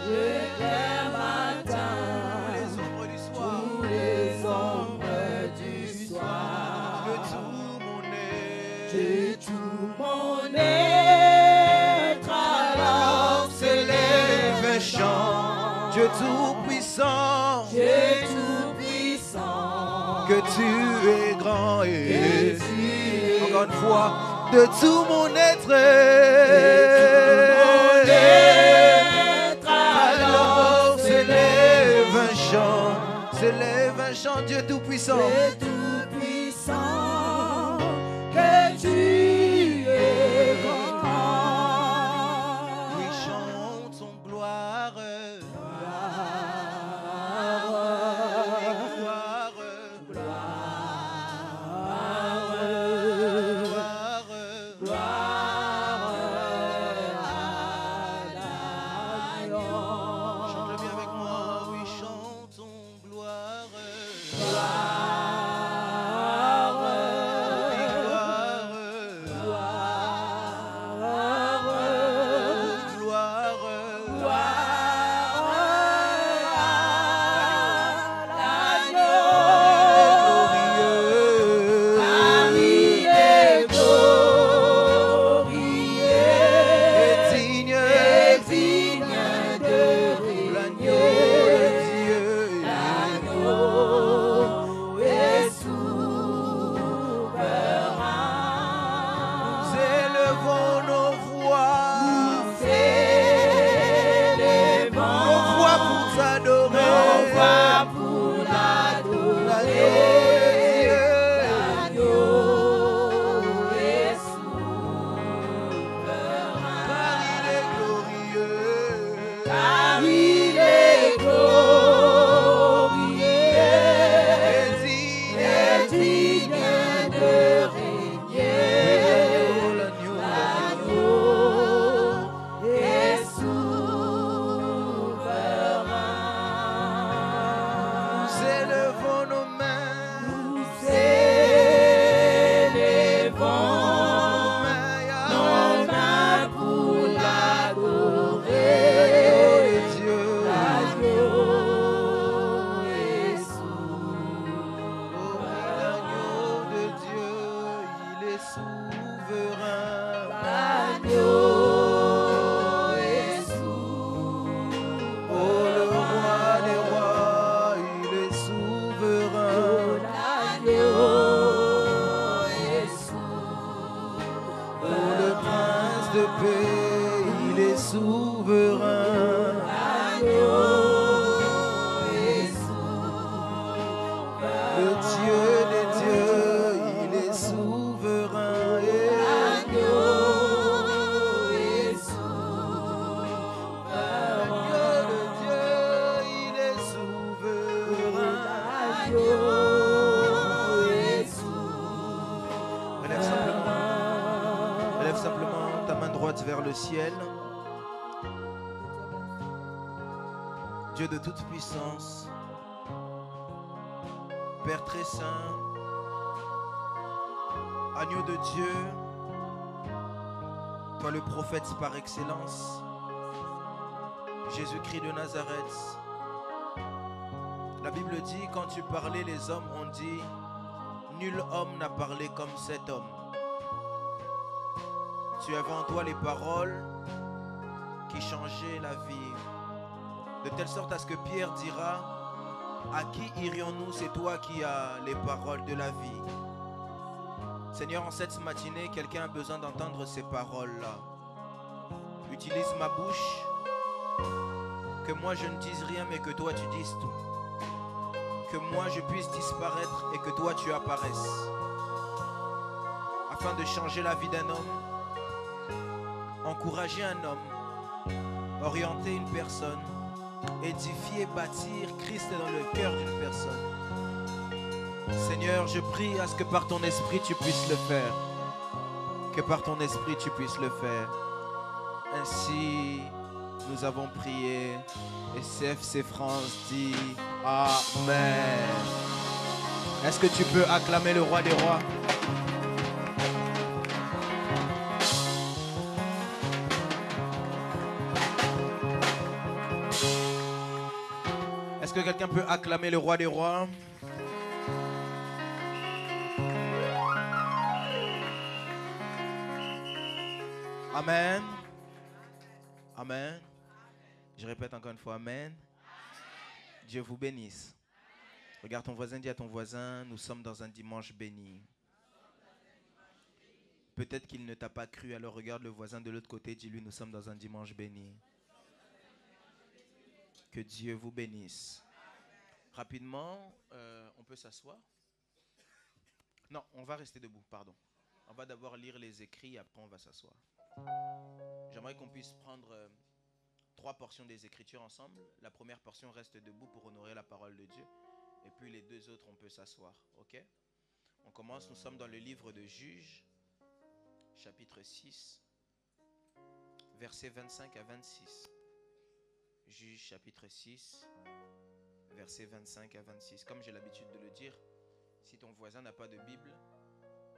le clair matin, les ombres du soir, tous les ombres du soir, le tout mon être, de tout mon être, alors s'élève un chant, Dieu tout-puissant, Dieu tout-puissant, que tu es grand et que tu es encore une fois, de tout mon être, alors s'élève un chant, Dieu tout-puissant, Dieu tout-puissant, que tu es grand. oui, chantons gloire, chante bien avec moi, oui, chantons gloire, le ciel, Dieu de toute puissance, Père très saint, agneau de Dieu, toi le prophète par excellence, Jésus-Christ de Nazareth. La Bible dit, quand tu parlais, les hommes ont dit, nul homme n'a parlé comme cet homme. Tu avais en toi les paroles qui changeaient la vie. De telle sorte à ce que Pierre dira, à qui irions-nous? C'est toi qui as les paroles de la vie. Seigneur, en cette matinée, quelqu'un a besoin d'entendre ces paroles-là. Utilise ma bouche, que moi je ne dise rien, mais que toi tu dises tout. Que moi je puisse disparaître et que toi tu apparaisses. Afin de changer la vie d'un homme, encourager un homme, orienter une personne, édifier, bâtir Christ dans le cœur d'une personne. Seigneur, je prie à ce que par ton esprit tu puisses le faire. Que par ton esprit tu puisses le faire. Ainsi, nous avons prié. Et CFC France dit Amen. Est-ce que tu peux acclamer le roi des rois? Est-ce que quelqu'un peut acclamer le roi des rois? Amen. Amen. Je répète encore une fois, Amen. Dieu vous bénisse. Regarde ton voisin, dis à ton voisin, nous sommes dans un dimanche béni. Peut-être qu'il ne t'a pas cru, alors regarde le voisin de l'autre côté, dis-lui, nous sommes dans un dimanche béni. Que Dieu vous bénisse. Rapidement, on peut s'asseoir? Non, on va rester debout, pardon. On va d'abord lire les écrits, après on va s'asseoir. J'aimerais qu'on puisse prendre 3 portions des Écritures ensemble. La première portion reste debout pour honorer la parole de Dieu. Et puis les 2 autres, on peut s'asseoir. Ok? On commence, nous sommes dans le livre de Juges, chapitre 6, versets 25 à 26. Juges, chapitre 6, versets 25 à 26. Comme j'ai l'habitude de le dire, si ton voisin n'a pas de Bible,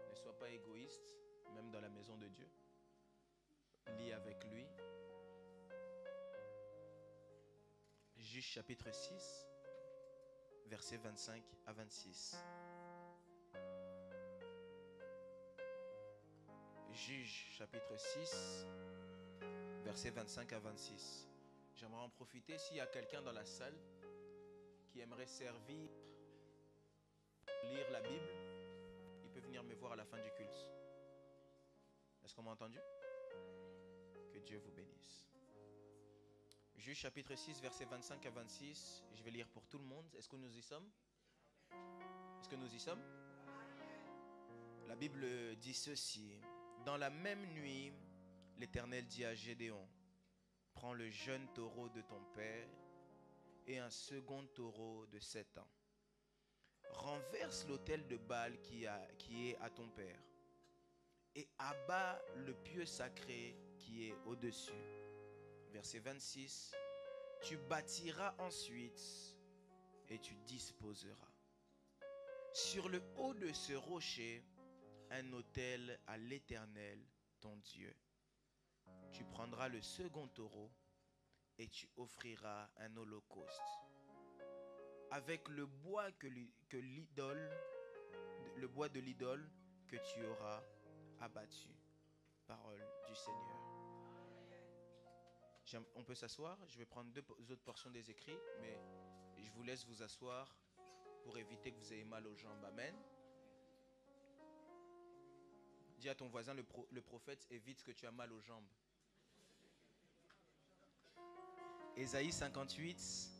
ne sois pas égoïste, même dans la maison de Dieu. Lis avec lui. Juges chapitre 6, versets 25 à 26. Juges chapitre 6, versets 25 à 26. J'aimerais en profiter s'il y a quelqu'un dans la salle qui aimerait servir, lire la Bible, il peut venir me voir à la fin du culte. Est-ce qu'on m'a entendu? Que Dieu vous bénisse. Juges chapitre 6, versets 25 à 26. Je vais lire pour tout le monde. Est-ce que nous y sommes? Est-ce que nous y sommes? La Bible dit ceci. Dans la même nuit, l'Éternel dit à Gédéon, prends le jeune taureau de ton père et un second taureau de 7 ans. Renverse l'autel de Baal qui est à ton père et abat le pieu sacré qui est au-dessus. Verset 26. Tu bâtiras ensuite et tu disposeras sur le haut de ce rocher un autel à l'Éternel, ton Dieu. Tu prendras le second taureau et tu offriras un holocauste avec le bois de l'idole que tu auras abattu. Parole du Seigneur. On peut s'asseoir. Je vais prendre 2 autres portions des écrits, mais je vous laisse vous asseoir pour éviter que vous ayez mal aux jambes. Amen. Dis à ton voisin, le prophète évite que tu as mal aux jambes. Ésaïe 58.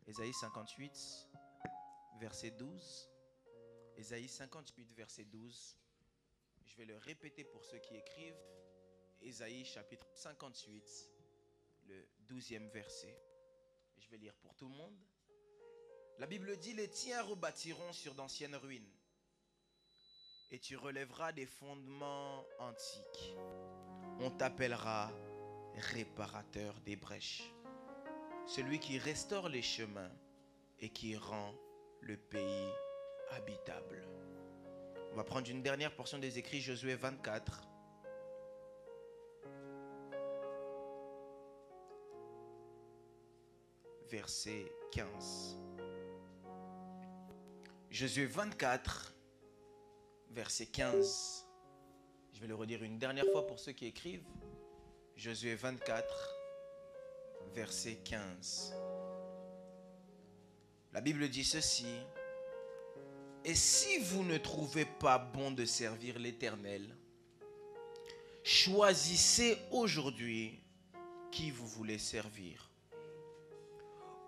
Ésaïe 58, verset 12. Ésaïe 58, verset 12. Je vais le répéter pour ceux qui écrivent. Ésaïe chapitre 58, le 12e verset. Je vais lire pour tout le monde. La Bible dit, les tiens rebâtiront sur d'anciennes ruines. et tu relèveras des fondements antiques. On t'appellera réparateur des brèches, celui qui restaure les chemins et qui rend le pays habitable. On va prendre une dernière portion des écrits, Josué 24. Verset 15. Josué 24, verset 15. Je vais le redire une dernière fois pour ceux qui écrivent. Josué 24, verset 15. La Bible dit ceci. Et si vous ne trouvez pas bon de servir l'Éternel, choisissez aujourd'hui qui vous voulez servir.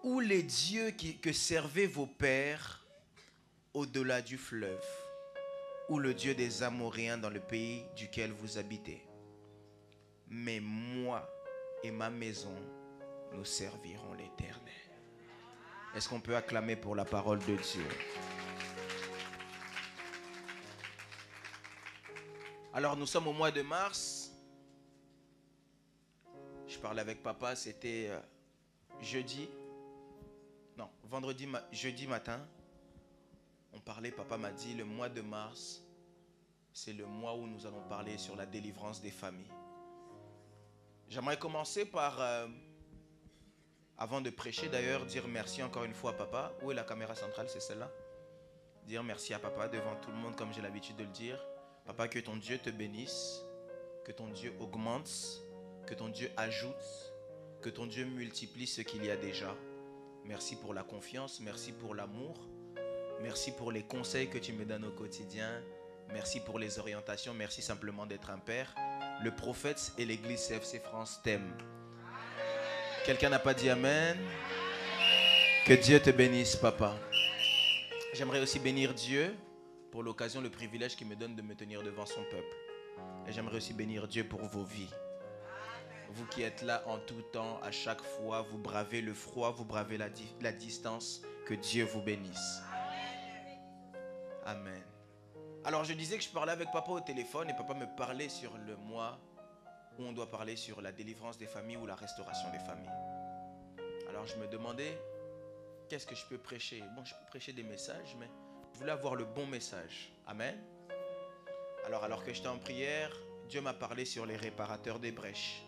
Ou les dieux que servaient vos pères au-delà du fleuve, ou le Dieu des Amoréens dans le pays duquel vous habitez. Mais moi et ma maison, nous servirons l'Éternel. Est-ce qu'on peut acclamer pour la parole de Dieu? Alors nous sommes au mois de mars. Je parlais avec papa, c'était jeudi matin. On parlait, papa m'a dit, le mois de mars, c'est le mois où nous allons parler sur la délivrance des familles. J'aimerais commencer par, avant de prêcher d'ailleurs, dire merci encore une fois à papa. Où est la caméra centrale? C'est celle-là. Dire merci à papa devant tout le monde comme j'ai l'habitude de le dire. Papa, que ton Dieu te bénisse, que ton Dieu augmente, que ton Dieu ajoute, que ton Dieu multiplie ce qu'il y a déjà. Merci pour la confiance, merci pour l'amour, merci pour les conseils que tu me donnes au quotidien, merci pour les orientations, merci simplement d'être un père. Le prophète et l'église CFC France t'aiment. Quelqu'un n'a pas dit amen? Que Dieu te bénisse, papa. J'aimerais aussi bénir Dieu pour l'occasion, le privilège qu'il me donne de me tenir devant son peuple. Et j'aimerais aussi bénir Dieu pour vos vies. Vous qui êtes là en tout temps, à chaque fois, vous bravez le froid, vous bravez la distance. Que Dieu vous bénisse. Amen. Alors je disais que je parlais avec papa au téléphone et papa me parlait sur le mois où on doit parler sur la délivrance des familles ou la restauration des familles. Alors je me demandais, qu'est-ce que je peux prêcher? Bon, je peux prêcher des messages, mais je voulais avoir le bon message. Amen. Alors que j'étais en prière, Dieu m'a parlé sur les réparateurs des brèches.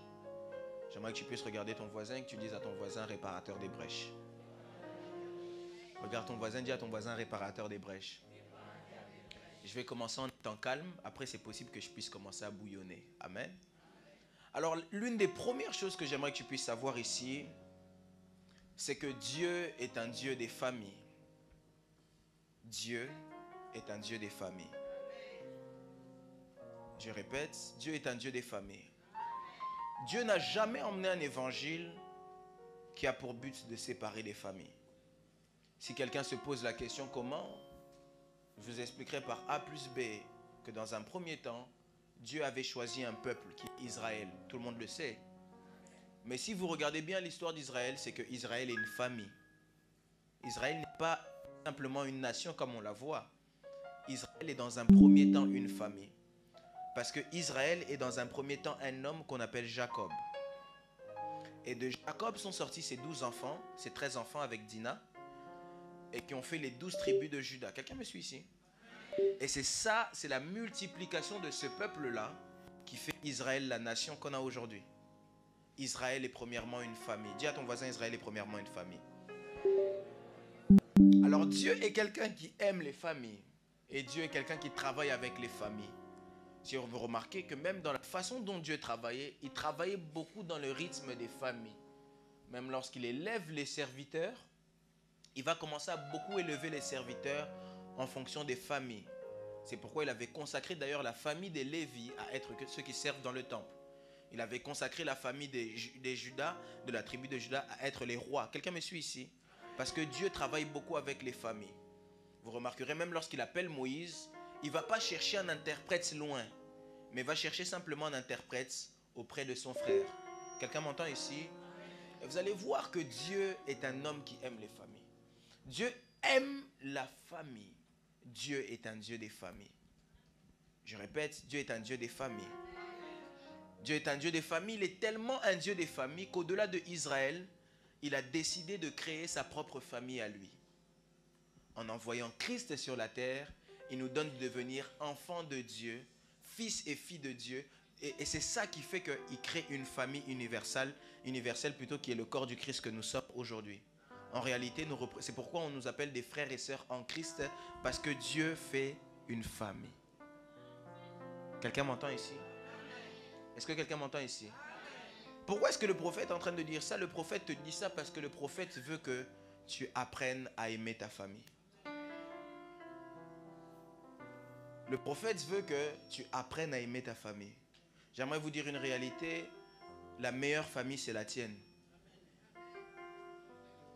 J'aimerais que tu puisses regarder ton voisin et que tu dises à ton voisin réparateur des brèches. Regarde ton voisin, dis à ton voisin réparateur des brèches. Je vais commencer en étant calme. Après, c'est possible que je puisse commencer à bouillonner. Amen. Alors, l'une des premières choses que j'aimerais que tu puisses savoir ici, c'est que Dieu est un Dieu des familles. Dieu est un Dieu des familles. Je répète, Dieu est un Dieu des familles. Dieu n'a jamais emmené un évangile qui a pour but de séparer les familles. Si quelqu'un se pose la question comment, je vous expliquerai par A plus B que dans un premier temps, Dieu avait choisi un peuple qui est Israël. Tout le monde le sait. Mais si vous regardez bien l'histoire d'Israël, c'est que Israël est une famille. Israël n'est pas simplement une nation comme on la voit. Israël est dans un premier temps une famille. Parce que Israël est dans un premier temps un homme qu'on appelle Jacob. Et de Jacob sont sortis ses 12 enfants, ses 13 enfants avec Dina, et qui ont fait les 12 tribus de Juda. Quelqu'un me suit ici? Et c'est ça, c'est la multiplication de ce peuple-là qui fait Israël la nation qu'on a aujourd'hui. Israël est premièrement une famille. Dis à ton voisin, Israël est premièrement une famille. Alors Dieu est quelqu'un qui aime les familles. Et Dieu est quelqu'un qui travaille avec les familles. Si vous remarquez que même dans la façon dont Dieu travaillait, il travaillait beaucoup dans le rythme des familles. Même lorsqu'il élève les serviteurs, il va commencer à beaucoup élever les serviteurs en fonction des familles. C'est pourquoi il avait consacré d'ailleurs la famille des Lévi à être ceux qui servent dans le temple. Il avait consacré la famille des Judas, de la tribu de Judas, à être les rois. Quelqu'un me suit ici? Parce que Dieu travaille beaucoup avec les familles. Vous remarquerez même lorsqu'il appelle Moïse, il ne va pas chercher un interprète loin, mais va chercher simplement un interprète auprès de son frère. Quelqu'un m'entend ici? Et vous allez voir que Dieu est un homme qui aime les familles. Dieu aime la famille. Dieu est un Dieu des familles. Je répète, Dieu est un Dieu des familles. Dieu est un Dieu des familles. Il est tellement un Dieu des familles qu'au-delà de Israël, il a décidé de créer sa propre famille à lui. En envoyant Christ sur la terre, il nous donne de devenir enfants de Dieu, fils et filles de Dieu. Et c'est ça qui fait qu'il crée une famille universelle plutôt qui est le corps du Christ que nous sommes aujourd'hui. En réalité, c'est pourquoi on nous appelle des frères et sœurs en Christ, parce que Dieu fait une famille. Quelqu'un m'entend ici? Est-ce que quelqu'un m'entend ici? Pourquoi est-ce que le prophète est en train de dire ça? Le prophète te dit ça parce que le prophète veut que tu apprennes à aimer ta famille. Le prophète veut que tu apprennes à aimer ta famille. J'aimerais vous dire une réalité. La meilleure famille, c'est la tienne.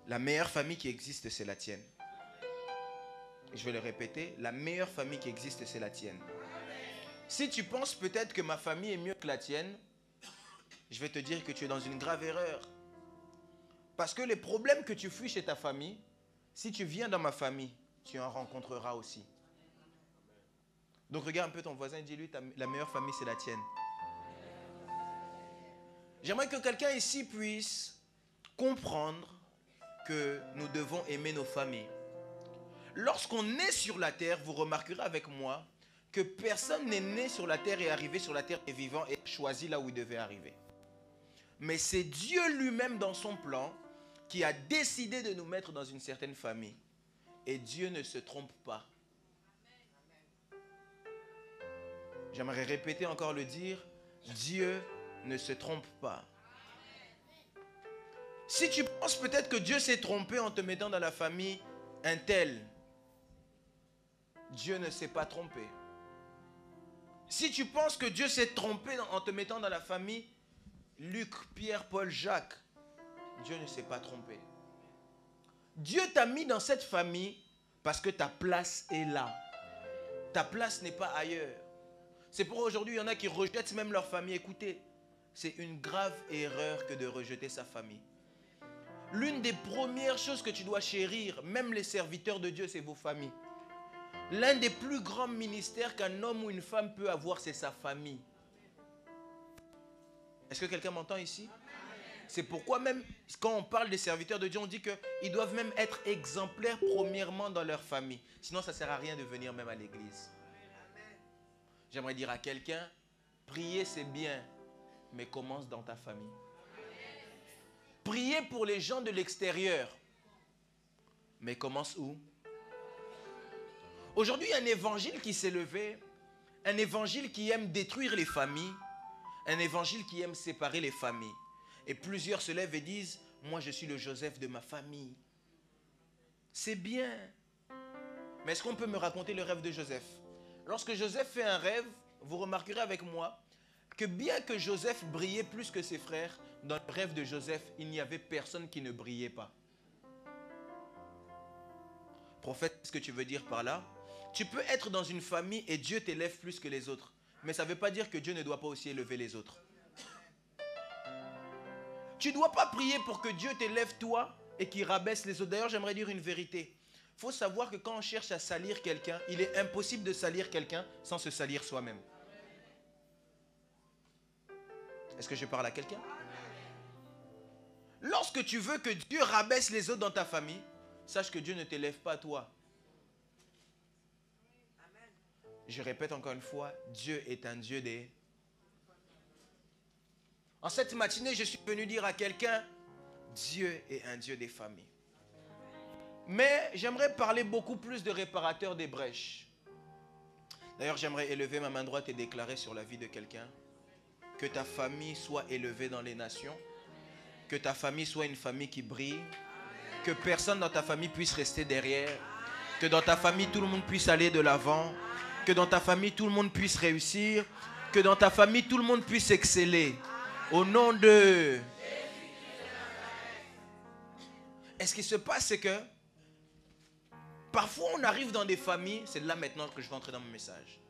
La meilleure famille qui existe, c'est la tienne. Je vais le répéter. La meilleure famille qui existe, c'est la tienne. Si tu penses peut-être que ma famille est mieux que la tienne, je vais te dire que tu es dans une grave erreur. Parce que les problèmes que tu fuis chez ta famille, si tu viens dans ma famille, tu en rencontreras aussi. Donc regarde un peu ton voisin et dis-lui, la meilleure famille, c'est la tienne. J'aimerais que quelqu'un ici puisse comprendre que nous devons aimer nos familles. Lorsqu'on est sur la terre, vous remarquerez avec moi que personne n'est né sur la terre et arrivé sur la terre des vivants et choisi là où il devait arriver. Mais c'est Dieu lui-même dans son plan qui a décidé de nous mettre dans une certaine famille. Et Dieu ne se trompe pas. J'aimerais répéter encore le dire, Dieu ne se trompe pas. Si tu penses peut-être que Dieu s'est trompé en te mettant dans la famille un tel, Dieu ne s'est pas trompé. Si tu penses que Dieu s'est trompé en te mettant dans la famille Luc, Pierre, Paul, Jacques, Dieu ne s'est pas trompé. Dieu t'a mis dans cette famille parce que ta place est là. Ta place n'est pas ailleurs. C'est pour aujourd'hui, il y en a qui rejettent même leur famille. Écoutez, c'est une grave erreur que de rejeter sa famille. L'une des premières choses que tu dois chérir, même les serviteurs de Dieu, c'est vos familles. L'un des plus grands ministères qu'un homme ou une femme peut avoir, c'est sa famille. Est-ce que quelqu'un m'entend ici? C'est pourquoi même quand on parle des serviteurs de Dieu, on dit qu'ils doivent même être exemplaires premièrement dans leur famille. Sinon, ça ne sert à rien de venir même à l'église. J'aimerais dire à quelqu'un, prier c'est bien, mais commence dans ta famille. Prier pour les gens de l'extérieur, mais commence où? Aujourd'hui, il y a un évangile qui s'est levé, un évangile qui aime détruire les familles, un évangile qui aime séparer les familles. Et plusieurs se lèvent et disent, moi je suis le Joseph de ma famille. C'est bien. Mais est-ce qu'on peut me raconter le rêve de Joseph? Lorsque Joseph fait un rêve, vous remarquerez avec moi que bien que Joseph brillait plus que ses frères, dans le rêve de Joseph, il n'y avait personne qui ne brillait pas. Prophète, qu'est-ce que tu veux dire par là? Tu peux être dans une famille et Dieu t'élève plus que les autres. Mais ça ne veut pas dire que Dieu ne doit pas aussi élever les autres. Tu ne dois pas prier pour que Dieu t'élève toi et qu'il rabaisse les autres. D'ailleurs, j'aimerais dire une vérité. Il faut savoir que quand on cherche à salir quelqu'un, il est impossible de salir quelqu'un sans se salir soi-même. Est-ce que je parle à quelqu'un? Lorsque tu veux que Dieu rabaisse les autres dans ta famille, sache que Dieu ne t'élève pas toi. Je répète encore une fois, Dieu est un Dieu des... En cette matinée, je suis venu dire à quelqu'un, Dieu est un Dieu des familles. Mais j'aimerais parler beaucoup plus de réparateurs des brèches. D'ailleurs, j'aimerais élever ma main droite et déclarer sur la vie de quelqu'un que ta famille soit élevée dans les nations, que ta famille soit une famille qui brille, que personne dans ta famille puisse rester derrière, que dans ta famille, tout le monde puisse aller de l'avant, que dans ta famille, tout le monde puisse réussir, que dans ta famille, tout le monde puisse exceller. Au nom de... Et ce qui se passe, c'est que parfois on arrive dans des familles, c'est là maintenant que je vais entrer dans mon message.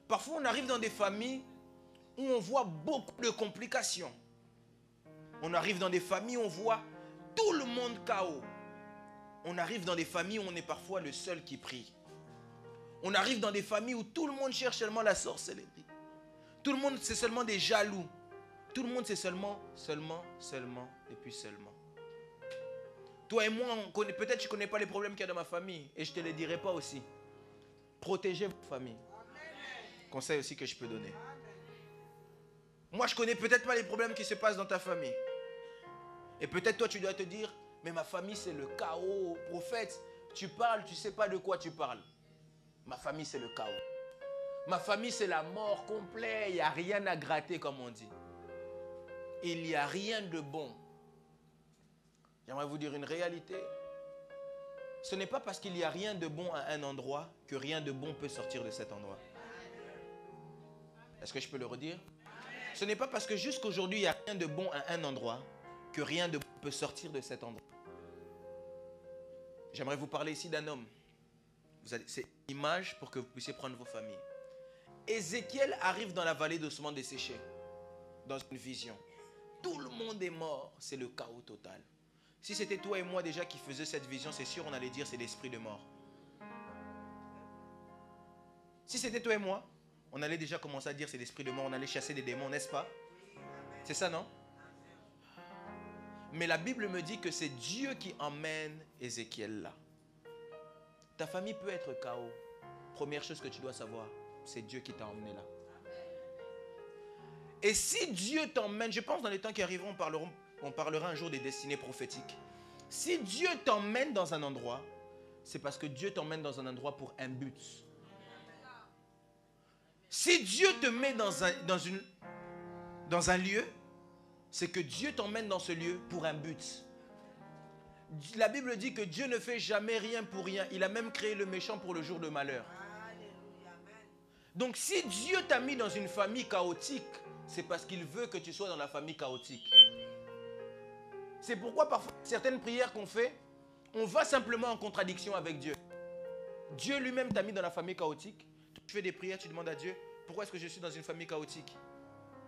Parfois on arrive dans des familles où on voit beaucoup de complications. On arrive dans des familles où on voit tout le monde chaos. On arrive dans des familles où on est parfois le seul qui prie. On arrive dans des familles où tout le monde cherche seulement la sorcellerie. Tout le monde, c'est seulement des jaloux. Tout le monde, c'est seulement, et puis seulement. Toi et moi, peut-être je ne connais pas les problèmes qu'il y a dans ma famille. Et je ne te les dirai pas aussi. Protégez votre famille. Conseil aussi que je peux donner. Moi, je ne connais peut-être pas les problèmes qui se passent dans ta famille. Et peut-être toi, tu dois te dire, mais ma famille, c'est le chaos. Prophète, tu parles, tu ne sais pas de quoi tu parles. Ma famille, c'est le chaos. Ma famille, c'est la mort complète. Il n'y a rien à gratter, comme on dit. Il n'y a rien de bon. J'aimerais vous dire une réalité. Ce n'est pas parce qu'il n'y a rien de bon à un endroit que rien de bon peut sortir de cet endroit. Est-ce que je peux le redire? Ce n'est pas parce que jusqu'aujourd'hui, il n'y a rien de bon à un endroit que rien de bon peut sortir de cet endroit. J'aimerais vous parler ici d'un homme. C'est une image pour que vous puissiez prendre vos familles. Ézéchiel arrive dans la vallée d'ossements desséchés, dans une vision. Tout le monde est mort, c'est le chaos total. Si c'était toi et moi déjà qui faisions cette vision, c'est sûr on allait dire c'est l'esprit de mort. Si c'était toi et moi, on allait déjà commencer à dire c'est l'esprit de mort, on allait chasser des démons, n'est-ce pas? C'est ça, non? Mais la Bible me dit que c'est Dieu qui emmène Ézéchiel là. Ta famille peut être chaos. Première chose que tu dois savoir, c'est Dieu qui t'a emmené là. Et si Dieu t'emmène, je pense dans les temps qui arriveront, on parlera un jour des destinées prophétiques. Si Dieu t'emmène dans un endroit, c'est parce que Dieu t'emmène dans un endroit pour un but. Si Dieu te met dans un lieu, c'est que Dieu t'emmène dans ce lieu pour un but. La Bible dit que Dieu ne fait jamais rien pour rien. Il a même créé le méchant pour le jour de malheur. Donc si Dieu t'a mis dans une famille chaotique, c'est parce qu'il veut que tu sois dans la famille chaotique. C'est pourquoi parfois certaines prières qu'on fait, on va simplement en contradiction avec Dieu. Dieu lui-même t'a mis dans la famille chaotique. Tu fais des prières, tu demandes à Dieu, pourquoi est-ce que je suis dans une famille chaotique?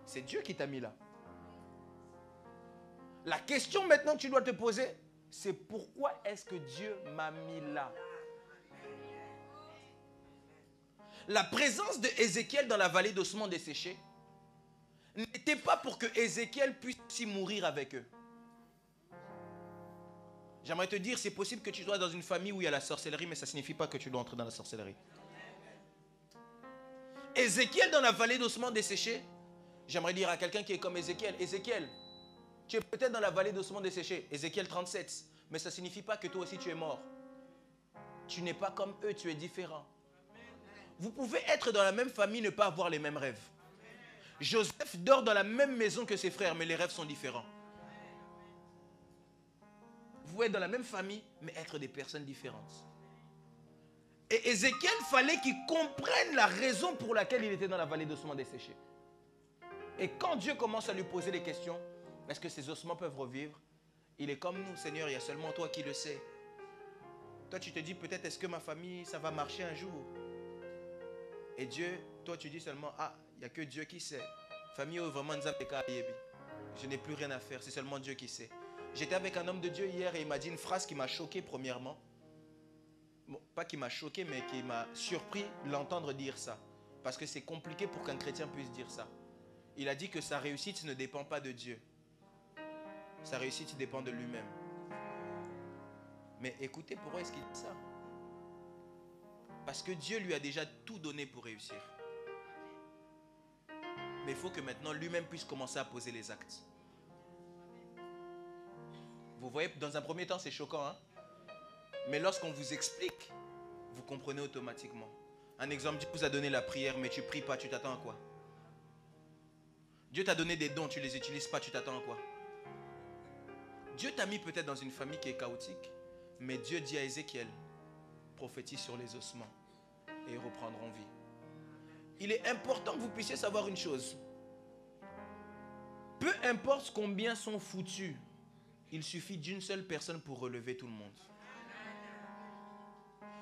C'est Dieu qui t'a mis là. La question maintenant que tu dois te poser, c'est pourquoi est-ce que Dieu m'a mis là? La présence de Ézéchiel dans la vallée d'ossements desséchés n'était pas pour que Ézéchiel puisse y mourir avec eux. J'aimerais te dire, c'est possible que tu sois dans une famille où il y a la sorcellerie, mais ça ne signifie pas que tu dois entrer dans la sorcellerie. Ézéchiel dans la vallée d'ossements desséchés, j'aimerais dire à quelqu'un qui est comme Ézéchiel, Ézéchiel, tu es peut-être dans la vallée d'ossements desséchés, Ézéchiel 37, mais ça ne signifie pas que toi aussi tu es mort. Tu n'es pas comme eux, tu es différent. Vous pouvez être dans la même famille, ne pas avoir les mêmes rêves. Joseph dort dans la même maison que ses frères, mais les rêves sont différents. Vous pouvez être dans la même famille, mais être des personnes différentes. Et Ézéchiel, fallait qu'il comprenne la raison pour laquelle il était dans la vallée d'ossements desséchés. Et quand Dieu commence à lui poser les questions, est-ce que ces ossements peuvent revivre? Il est comme nous, Seigneur, il y a seulement toi qui le sais. Toi, tu te dis peut-être, est-ce que ma famille, ça va marcher un jour? Et Dieu, toi, tu dis seulement, ah, il n'y a que Dieu qui sait. Famille, vraiment, je n'ai plus rien à faire, c'est seulement Dieu qui sait. J'étais avec un homme de Dieu hier et il m'a dit une phrase qui m'a choqué premièrement. Bon, pas qui m'a choqué, mais qui m'a surpris l'entendre dire ça. Parce que c'est compliqué pour qu'un chrétien puisse dire ça. Il a dit que sa réussite ne dépend pas de Dieu. Sa réussite dépend de lui-même. Mais écoutez, pourquoi est-ce qu'il dit ça? Parce que Dieu lui a déjà tout donné pour réussir. Mais il faut que maintenant lui-même puisse commencer à poser les actes. Vous voyez, dans un premier temps, c'est choquant, hein? Mais lorsqu'on vous explique, vous comprenez automatiquement. Un exemple, Dieu vous a donné la prière, mais tu ne pries pas, tu t'attends à quoi? Dieu t'a donné des dons, tu ne les utilises pas, tu t'attends à quoi? Dieu t'a mis peut-être dans une famille qui est chaotique, mais Dieu dit à Ézéchiel, prophétise sur les ossements et ils reprendront vie. Il est important que vous puissiez savoir une chose. Peu importe combien sont foutus, il suffit d'une seule personne pour relever tout le monde.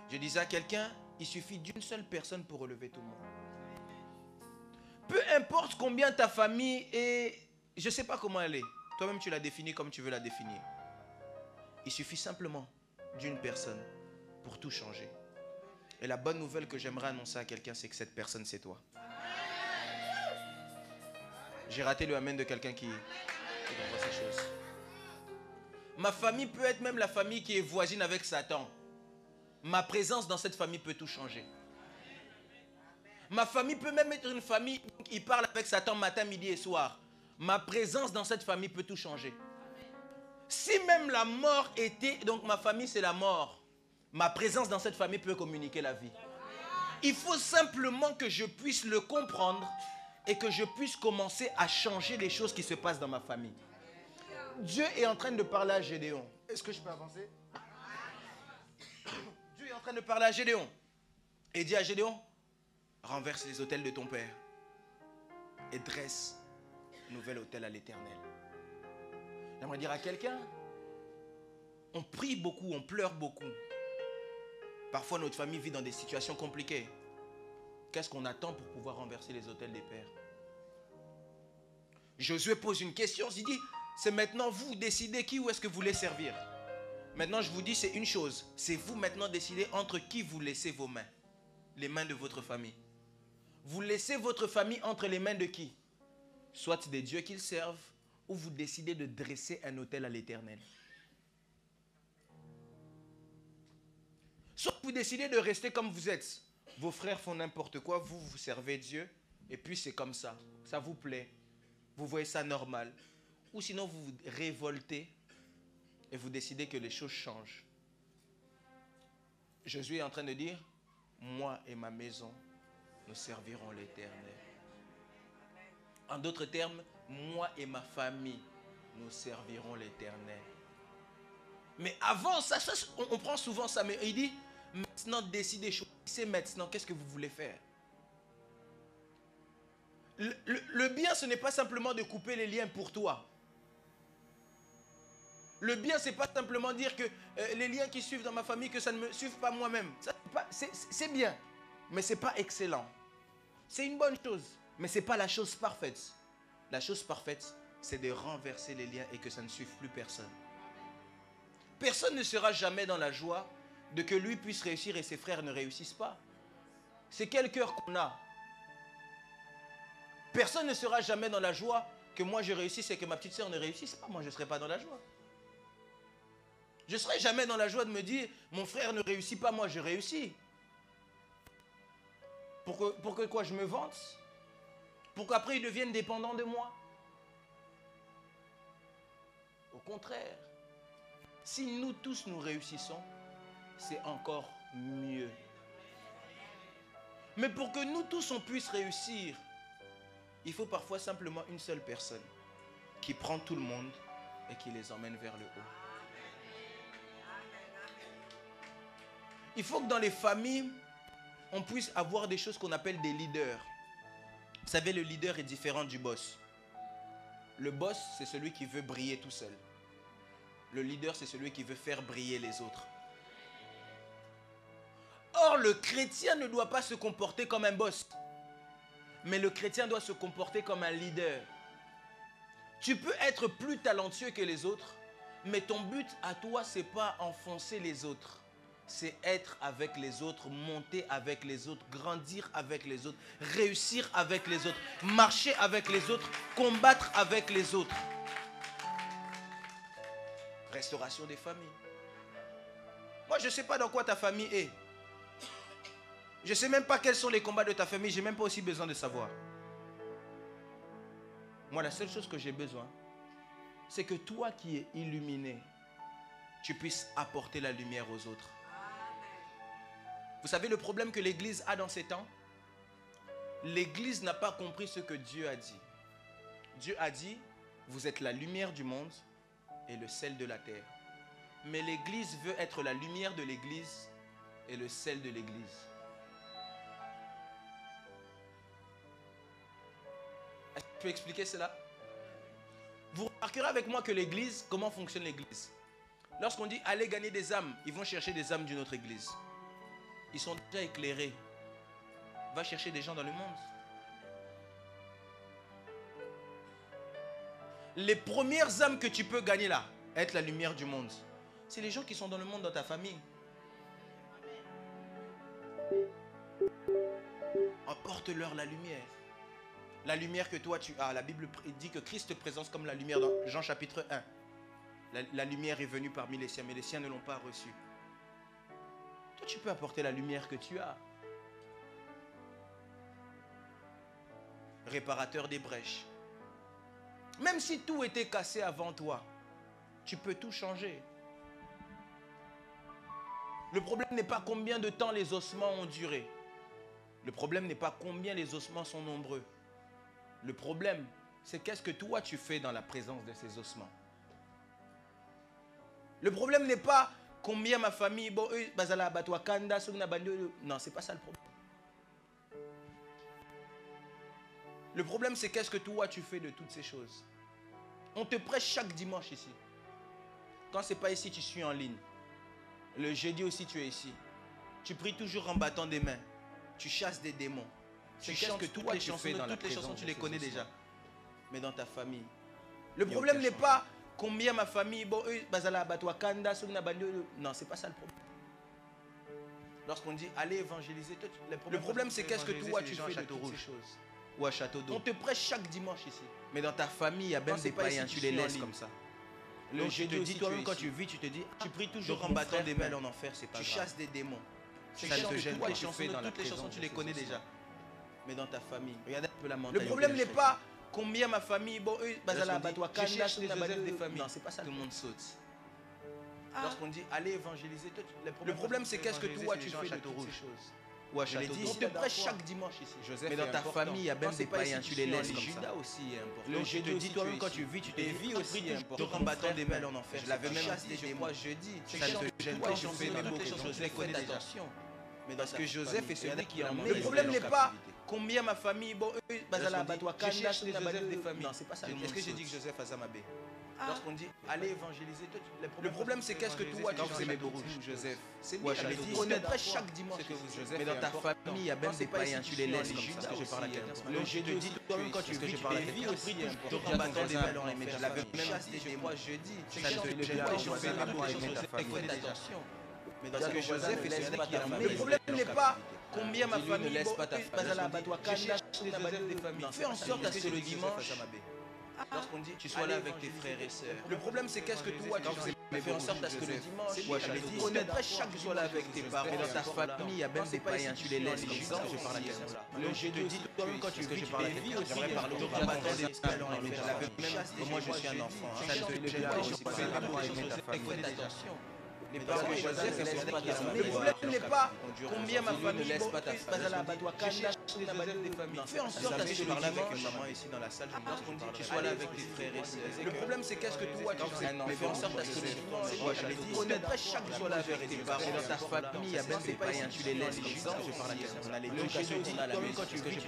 Je disais à quelqu'un, il suffit d'une seule personne pour relever tout le monde. Peu importe combien ta famille est, je ne sais pas comment elle est, toi-même tu la définis comme tu veux la définir. Il suffit simplement d'une personne pour tout changer. Et la bonne nouvelle que j'aimerais annoncer à quelqu'un, c'est que cette personne, c'est toi. J'ai raté le amen de quelqu'un qui comprend ces choses. Ma famille peut être même la famille qui est voisine avec Satan. Ma présence dans cette famille peut tout changer. Ma famille peut même être une famille qui parle avec Satan matin, midi et soir. Ma présence dans cette famille peut tout changer. Si même la mort était... Donc ma famille, c'est la mort. Ma présence dans cette famille peut communiquer la vie. Il faut simplement que je puisse le comprendre et que je puisse commencer à changer les choses qui se passent dans ma famille. Dieu est en train de parler à Gédéon. Est-ce que je peux avancer? Dieu est en train de parler à Gédéon. Et dit à Gédéon, renverse les autels de ton père et dresse un nouvel autel à l'Éternel. J'aimerais dire à quelqu'un, on prie beaucoup, on pleure beaucoup. Parfois notre famille vit dans des situations compliquées. Qu'est-ce qu'on attend pour pouvoir renverser les autels des pères? Josué pose une question, il dit, c'est maintenant vous décidez qui ou est-ce que vous voulez servir. Maintenant je vous dis c'est une chose, c'est vous maintenant décidez entre qui vous laissez vos mains. Les mains de votre famille. Vous laissez votre famille entre les mains de qui? Soit des dieux qu'ils servent, ou vous décidez de dresser un autel à l'Éternel. Soit vous décidez de rester comme vous êtes. Vos frères font n'importe quoi, vous servez Dieu, et puis c'est comme ça. Ça vous plaît. Vous voyez ça normal. Ou sinon vous vous révoltez et vous décidez que les choses changent. Jésus est en train de dire, moi et ma maison, nous servirons l'Éternel. En d'autres termes, moi et ma famille, nous servirons l'Éternel. Mais avant ça, on prend souvent ça, mais il dit, maintenant décidez, choisissez maintenant, qu'est-ce que vous voulez faire? Le bien, ce n'est pas simplement de couper les liens pour toi. Le bien, ce n'est pas simplement dire que les liens qui suivent dans ma famille, que ça ne me suive pas moi-même. C'est bien, mais ce n'est pas excellent. C'est une bonne chose, mais ce n'est pas la chose parfaite. La chose parfaite, c'est de renverser les liens et que ça ne suive plus personne. Personne ne sera jamais dans la joie de que lui puisse réussir et ses frères ne réussissent pas. C'est quel cœur qu'on a. Personne ne sera jamais dans la joie que moi je réussisse et que ma petite sœur ne réussisse pas. Moi je ne serai pas dans la joie. Je ne serai jamais dans la joie de me dire mon frère ne réussit pas, moi je réussis. Pour que quoi, je me vante? Pour qu'après ils deviennent dépendants de moi? Au contraire, si nous tous nous réussissons, c'est encore mieux. Mais pour que nous tous on puisse réussir, il faut parfois simplement une seule personne qui prend tout le monde et qui les emmène vers le haut. Il faut que dans les familles, on puisse avoir des choses qu'on appelle des leaders. Vous savez, le leader est différent du boss. Le boss, c'est celui qui veut briller tout seul. Le leader, c'est celui qui veut faire briller les autres. Or, le chrétien ne doit pas se comporter comme un boss. Mais le chrétien doit se comporter comme un leader. Tu peux être plus talentueux que les autres, mais ton but à toi, ce n'est pas enfoncer les autres. C'est être avec les autres, monter avec les autres, grandir avec les autres, réussir avec les autres, marcher avec les autres, combattre avec les autres. Restauration des familles. Moi, je ne sais pas dans quoi ta famille est. Je ne sais même pas quels sont les combats de ta famille. Je n'ai même pas aussi besoin de savoir. Moi, la seule chose que j'ai besoin, c'est que toi qui es illuminé, tu puisses apporter la lumière aux autres. Vous savez le problème que l'Église a dans ces temps? L'Église n'a pas compris ce que Dieu a dit. Dieu a dit, vous êtes la lumière du monde et le sel de la terre. Mais l'Église veut être la lumière de l'Église et le sel de l'Église. Est-ce que tu peux expliquer cela? Vous remarquerez avec moi que l'Église, comment fonctionne l'Église? Lorsqu'on dit allez gagner des âmes, ils vont chercher des âmes d'une autre Église. Ils sont déjà éclairés. Va chercher des gens dans le monde. Les premières âmes que tu peux gagner là, être la lumière du monde, c'est les gens qui sont dans le monde, dans ta famille. Apporte-leur la lumière. La lumière que toi tu as. La Bible dit que Christ te présente comme la lumière dans Jean chapitre 1. La lumière est venue parmi les siens, mais les siens ne l'ont pas reçue. Toi, tu peux apporter la lumière que tu as. Réparateur des brèches. Même si tout était cassé avant toi, tu peux tout changer. Le problème n'est pas combien de temps les ossements ont duré. Le problème n'est pas combien les ossements sont nombreux. Le problème, c'est qu'est-ce que toi tu fais dans la présence de ces ossements. Le problème n'est pas combien ma famille, bon, eux, bazala batwa kanda, non, c'est pas ça le problème. Le problème, c'est qu'est-ce que toi tu fais de toutes ces choses. On te prêche chaque dimanche ici. Quand c'est pas ici, tu suis en ligne. Le jeudi aussi, tu es ici. Tu pries toujours en battant des mains. Tu chasses des démons. Tu chantes que toutes les chansons, toutes les chansons, tu les connais déjà. Mais dans ta famille. Le problème n'est pas combien ma famille, bon, eux, bazala batwa kanda, non, c'est pas ça le problème. Lorsqu'on dit allez évangéliser, le problème c'est qu'est-ce que toi tu fais de toutes ces choses. Ou à Château d'Eau. On te prêche chaque dimanche ici. Mais dans ta famille, il y a même des païens, tu les laisses comme ça. Le jeudi aussi, toi-même quand tu vis, tu te dis, tu pries toujours en battant des mains en enfer, c'est pas grave. Tu chasses des démons. Ça ne te gêne pas. Toutes les chansons, tu les connais déjà. Mais dans ta famille, regarde un peu la mentalité. Le problème n'est pas combien ma famille, bon, eux, bazala batwa kanda, des familles. Non, c'est pas ça. Tout le monde saute. Lorsqu'on dit allez évangéliser, le problème c'est qu'est-ce que toi tu fais de toutes ces choses. Ou à Château d'Eau. On te prêche chaque dimanche ici. Mais dans ta famille, il y a même des païens, tu les laisses comme ça. Judas aussi est important. Le jeudi, toi-même quand tu vis, tu te vis aussi toujours en battant des mains en enfer. Je l'avais même dit, je crois jeudi. Ça ne te gêne pas, tu fais toutes les choses, je les connais déjà. Mais parce que Joseph est celui qui a emmené. Le problème n'est pas combien ma famille, bon, eux, bazala batwa kanda, des familles. Non, c'est pas ça. Est-ce que j'ai dit que Joseph a Zamabé? Lorsqu'on dit allez évangéliser, le problème c'est qu'est-ce que toi tu fais Joseph. C'est moi je l'ai dit, on te prêche chaque dimanche. Mais dans ta famille, il y a même des païens, tu les laisses comme ça. Le jeudi, toi-même quand tu vis, tu te vis aussi toujours en battant des mains. Mais je l'avais même chassé des mois jeudi. Ça ne te gêne pas, je fais attention. Mais dans ce que Joseph est celui qui a emmené. Le problème n'est pas combien ma famille ne laisse pas ta famille. Fais en sorte à ce que le dimanche, lorsqu'on dit tu sois là avec tes frères et sœurs. Le problème c'est qu'est-ce que toi tu fais en sorte à ce que le dimanche, on te prêche chaque jour là avec tes parents. Mais dans ta famille, il y a même des païens, tu les laisses comme ça. Je parle à le jeudi, toi-même quand tu vis, tu vis aussi. J'aimerais parler de moi je suis un enfant. Ça ne te gêne pas, je fais attention. Les parents de Joseph, le problème n'est pas combien ma famille ne laisse pas ta famille. Fais en sorte à ce que parler avec une maman ici dans la salle. Lorsqu'on dit tu sois là avec tes frères et sœurs. Le problème c'est qu'est-ce que toi tu fais. Mais fais en sorte à ce que on te prêche chaque jour là avec tes parents. Dans ta famille, il y a même des païens, tu les laisses comme ça. Je parle à quelqu'un. On a l'éducation à la maison. Quand tu vis,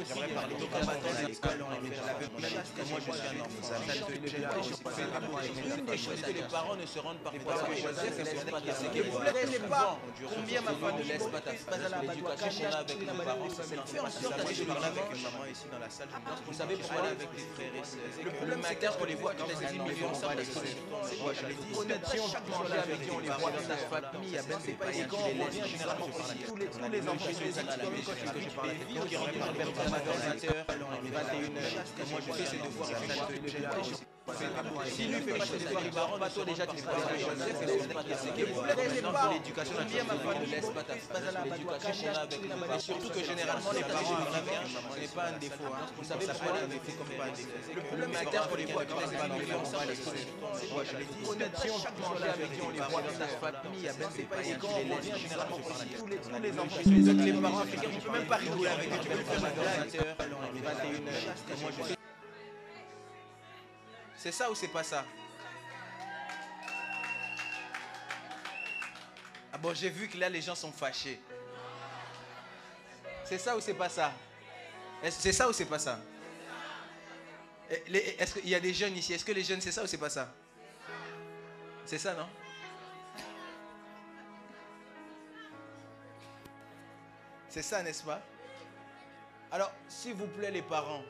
j'aimerais parler de combattant à l'école. Moi je suis un enfant. Une des choses que les parents ne se rendent parfois pas. Le problème n'est pas combien ma famille ne laisse pas ta l'éducation avec nos parents. Fais en sorte que je parle avec une maman ici dans la salle. Vous savez pourquoi avec tes frères et sœurs. Le problème c'est qu'on les voit, tu les as dit, mais fais en sorte que on est chaque manger avec eux, on les voit dans ta famille, il y a même des païens qui les laissent. Généralement aussi, tous les enfants, je les ai dit, quand tu parles avec eux, qui rentrent vers 20h, 21h, moi je fais ses devoirs avec moi. Si lui fait pas ses devoirs, il va rendre toi déjà tu fais pas Joseph et le problème n'est pas l'éducation bien ma famille ne laisse pas ta l'éducation avec nous. Surtout que généralement les parents ce n'est pas un défaut. Vous savez pourquoi un défaut comme pas un défaut. Le problème c'est qu'on les voit dans les enfants, moi je l'ai dit, si on mange avec eux, on les voit dans ta famille, il y a même des païens qui les laissent. Généralement aussi tous les enfants, les parents africains, tu peux même pas rigoler avec eux, tu peux le faire à 20h, 21h. Moi je c'est ça ou c'est pas ça? Ah bon, j'ai vu que là les gens sont fâchés. C'est ça ou c'est pas ça? C'est ça ou c'est pas ça? Est-ce qu'il y a des jeunes ici? Est-ce que les jeunes c'est ça ou c'est pas ça? C'est ça, non? C'est ça, n'est-ce pas? Alors, s'il vous plaît les parents,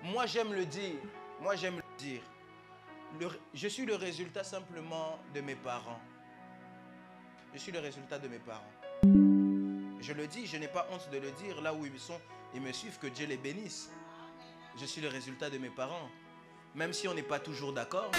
moi j'aime le dire. Moi j'aime le dire. Je suis le résultat simplement de mes parents. Je suis le résultat de mes parents. Je le dis, je n'ai pas honte de le dire. Là où ils sont, ils me suivent, que Dieu les bénisse. Je suis le résultat de mes parents. Même si on n'est pas toujours d'accord.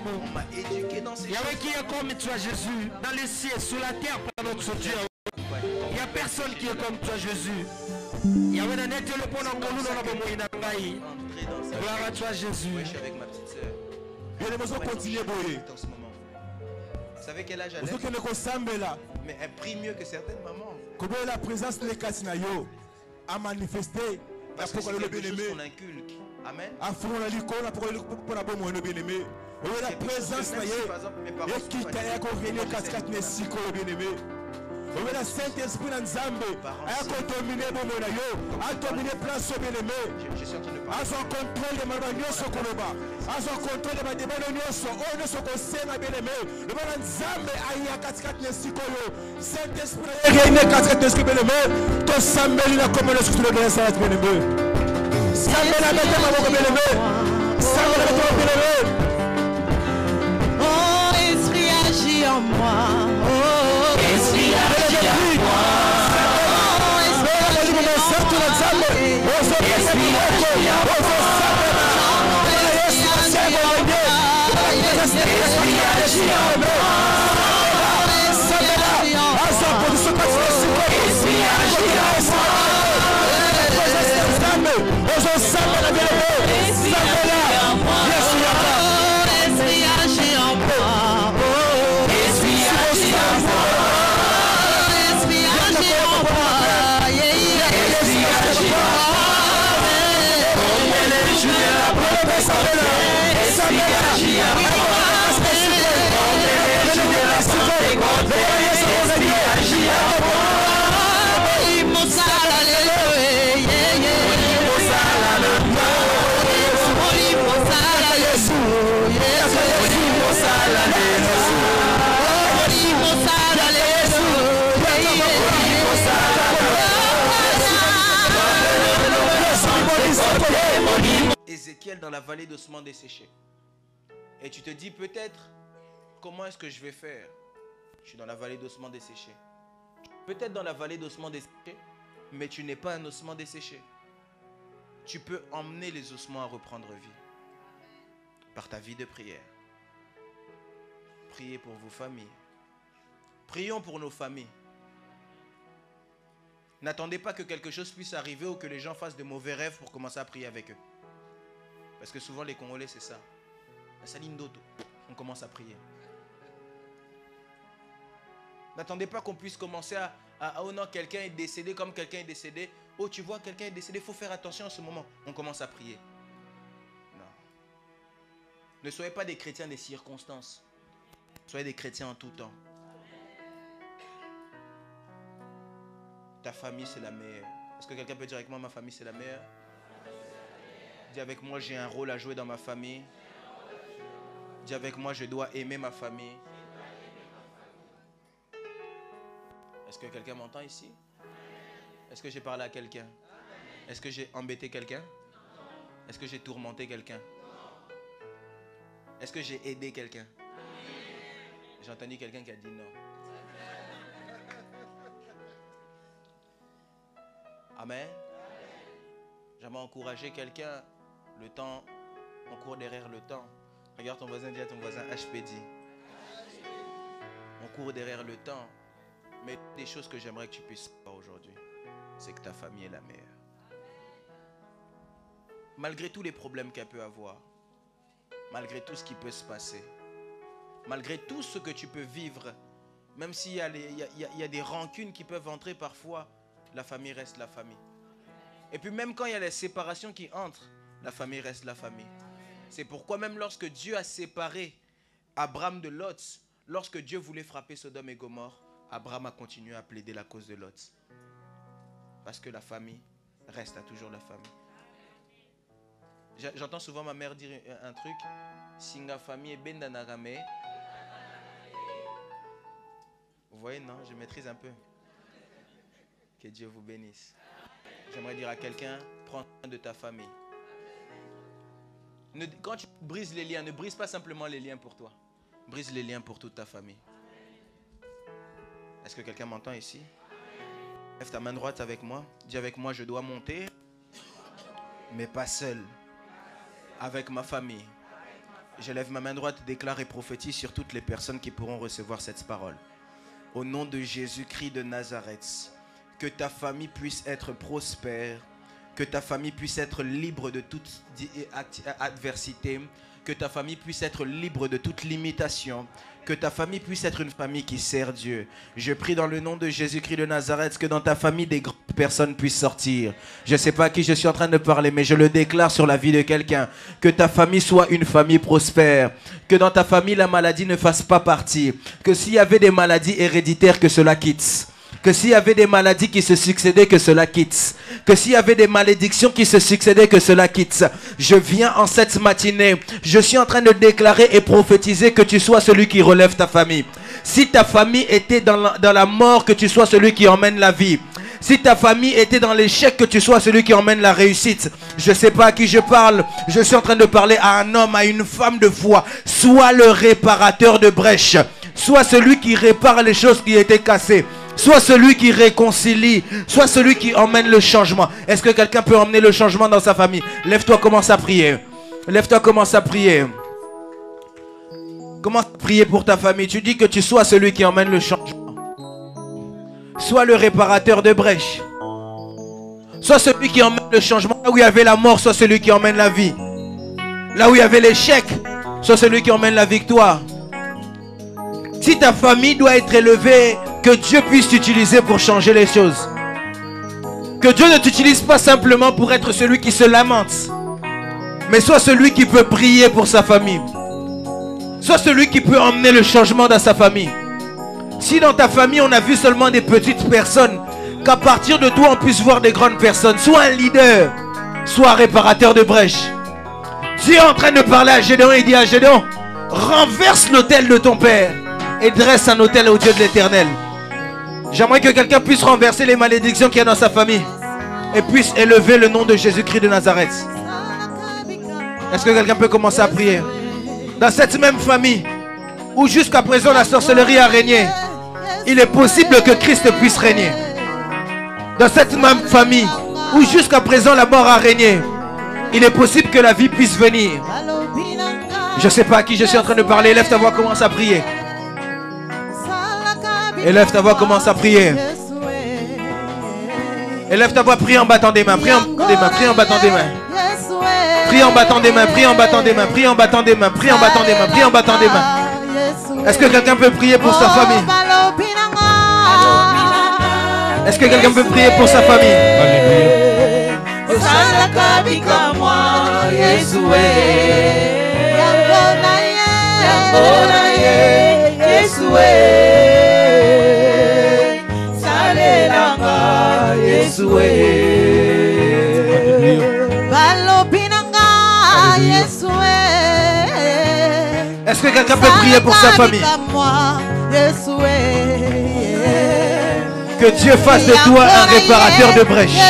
On m'a éduqué dans ces choses. Yahweh qui est comme toi Jésus, dans les cieux, sur la terre, par notre Dieu. Il n'y a personne qui est comme toi Jésus. Yahweh n'a été le bon en nous dans la bonne gloire à toi Jésus. Je suis avec ma petite soeur. En ce moment. Vous savez quel âge elle a? Mais elle prie mieux que certaines mamans. La présence de l'Ekatinayo a manifesté parce que c'est quelque chose qu'on inculque. Amen. La présence le Saint-Esprit dans Nzambe a dominé mon yo, a dominé place au bien-aimé. A son contrôle de ma nyonso koloba. A son contrôle de ma débano nyonso, o nyonso ko sema bien-aimé. Le bon Nzambe a ya katikati ne sikoyo. Saint-Esprit a gagné katikati ne sikoyo bien-aimé. To sambeli na comme le sikoyo de sa bien-aimé. Sambeli na mete maboko bien-aimé. Sambeli na mete maboko bien-aimé. Oh, Esprit agit en moi. Oh, Esprit agit en moi. Oh, Esprit agit en moi. Ézéchiel dans la vallée d'ossements desséchés. Et tu te dis peut-être, comment est-ce que je vais faire? Je suis dans la vallée d'ossements desséchés. Peut-être dans la vallée d'ossements desséchés, mais tu n'es pas un ossement desséché. Tu peux emmener les ossements à reprendre vie par ta vie de prière. Priez pour vos familles. Prions pour nos familles. N'attendez pas que quelque chose puisse arriver ou que les gens fassent de mauvais rêves pour commencer à prier avec eux. Parce que souvent les Congolais c'est ça. La saline d'auto, on commence à prier. N'attendez pas qu'on puisse commencer oh non, quelqu'un est décédé comme quelqu'un est décédé. Oh, tu vois, quelqu'un est décédé, il faut faire attention en ce moment. On commence à prier. Non. Ne soyez pas des chrétiens des circonstances. Soyez des chrétiens en tout temps. Ta famille c'est la meilleure. Est-ce que quelqu'un peut dire avec moi, ma famille c'est la meilleure? Dis avec moi, j'ai un rôle à jouer dans ma famille. Dis avec moi, je dois aimer ma famille. Est-ce que quelqu'un m'entend ici? Est-ce que j'ai parlé à quelqu'un? Est-ce que j'ai embêté quelqu'un? Est-ce que j'ai tourmenté quelqu'un? Est-ce que j'ai aidé quelqu'un? J'ai entendu quelqu'un qui a dit non. Amen. J'aimerais encourager quelqu'un. Le temps, on court derrière le temps. Regarde ton voisin, dis à ton voisin HPD. On court derrière le temps. Mais des choses que j'aimerais que tu puisses faire aujourd'hui, c'est que ta famille est la meilleure. Malgré tous les problèmes qu'elle peut avoir, malgré tout ce qui peut se passer, malgré tout ce que tu peux vivre, même s'il y a des rancunes qui peuvent entrer parfois, la famille reste la famille. Et puis même quand il y a les séparations qui entrent, la famille reste la famille. C'est pourquoi même lorsque Dieu a séparé Abraham de Lot, lorsque Dieu voulait frapper Sodome et Gomorrhe, Abraham a continué à plaider la cause de Lot. Parce que la famille reste à toujours la famille. J'entends souvent ma mère dire un truc. Singa famille benda nagame. Vous voyez, non? Je maîtrise un peu. Que Dieu vous bénisse. J'aimerais dire à quelqu'un, prends soin de ta famille. Quand tu brises les liens, ne brise pas simplement les liens pour toi. Brise les liens pour toute ta famille. Est-ce que quelqu'un m'entend ici? Lève ta main droite avec moi. Dis avec moi, je dois monter, mais pas seul. Avec ma famille. Je lève ma main droite, déclare et prophétise sur toutes les personnes qui pourront recevoir cette parole. Au nom de Jésus-Christ de Nazareth, que ta famille puisse être prospère, que ta famille puisse être libre de toute adversité, que ta famille puisse être libre de toute limitation, que ta famille puisse être une famille qui sert Dieu. Je prie dans le nom de Jésus-Christ de Nazareth que dans ta famille des grandes personnes puissent sortir. Je ne sais pas à qui je suis en train de parler, mais je le déclare sur la vie de quelqu'un. Que ta famille soit une famille prospère. Que dans ta famille la maladie ne fasse pas partie. Que s'il y avait des maladies héréditaires, que cela quitte. Que s'il y avait des maladies qui se succédaient, que cela quitte. Que s'il y avait des malédictions qui se succédaient, que cela quitte. Je viens en cette matinée. Je suis en train de déclarer et prophétiser que tu sois celui qui relève ta famille. Si ta famille était dans la mort, que tu sois celui qui emmène la vie. Si ta famille était dans l'échec, que tu sois celui qui emmène la réussite. Je ne sais pas à qui je parle. Je suis en train de parler à un homme, à une femme de foi. Sois le réparateur de brèches. Sois celui qui répare les choses qui étaient cassées. Sois celui qui réconcilie. Sois celui qui emmène le changement. Est-ce que quelqu'un peut emmener le changement dans sa famille? Lève-toi, commence à prier. Lève-toi, commence à prier. Commence à prier pour ta famille. Tu dis que tu sois celui qui emmène le changement. Sois le réparateur de brèches. Sois celui qui emmène le changement. Là où il y avait la mort, sois celui qui emmène la vie. Là où il y avait l'échec, sois celui qui emmène la victoire. Si ta famille doit être élevée, que Dieu puisse t'utiliser pour changer les choses. Que Dieu ne t'utilise pas simplement pour être celui qui se lamente, mais sois celui qui peut prier pour sa famille. Sois celui qui peut emmener le changement dans sa famille. Si dans ta famille on a vu seulement des petites personnes, qu'à partir de toi on puisse voir des grandes personnes. Sois un leader, sois un réparateur de brèches. Dieu est en train de parler à Gédéon et dit à Gédéon, renverse l'autel de ton père et dresse un autel au Dieu de l'Éternel. J'aimerais que quelqu'un puisse renverser les malédictions qu'il y a dans sa famille et puisse élever le nom de Jésus-Christ de Nazareth. Est-ce que quelqu'un peut commencer à prier? Dans cette même famille où jusqu'à présent la sorcellerie a régné, il est possible que Christ puisse régner. Dans cette même famille où jusqu'à présent la mort a régné, il est possible que la vie puisse venir. Je ne sais pas à qui je suis en train de parler. Lève ta voix, commence à prier. Élève ta voix, commence à prier. Élève ta voix, prie en battant des mains. Prie en battant des mains. Prie en battant des mains. Prie en battant des mains. Prie en battant des mains. Prie en battant des mains. Prie en battant des mains. Prie en battant des mains. Est-ce que quelqu'un peut prier pour sa famille? Est-ce que quelqu'un peut prier pour sa famille? Alléluia. Est-ce que quelqu'un peut prier pour sa famille? Que Dieu fasse de toi un réparateur de brèches.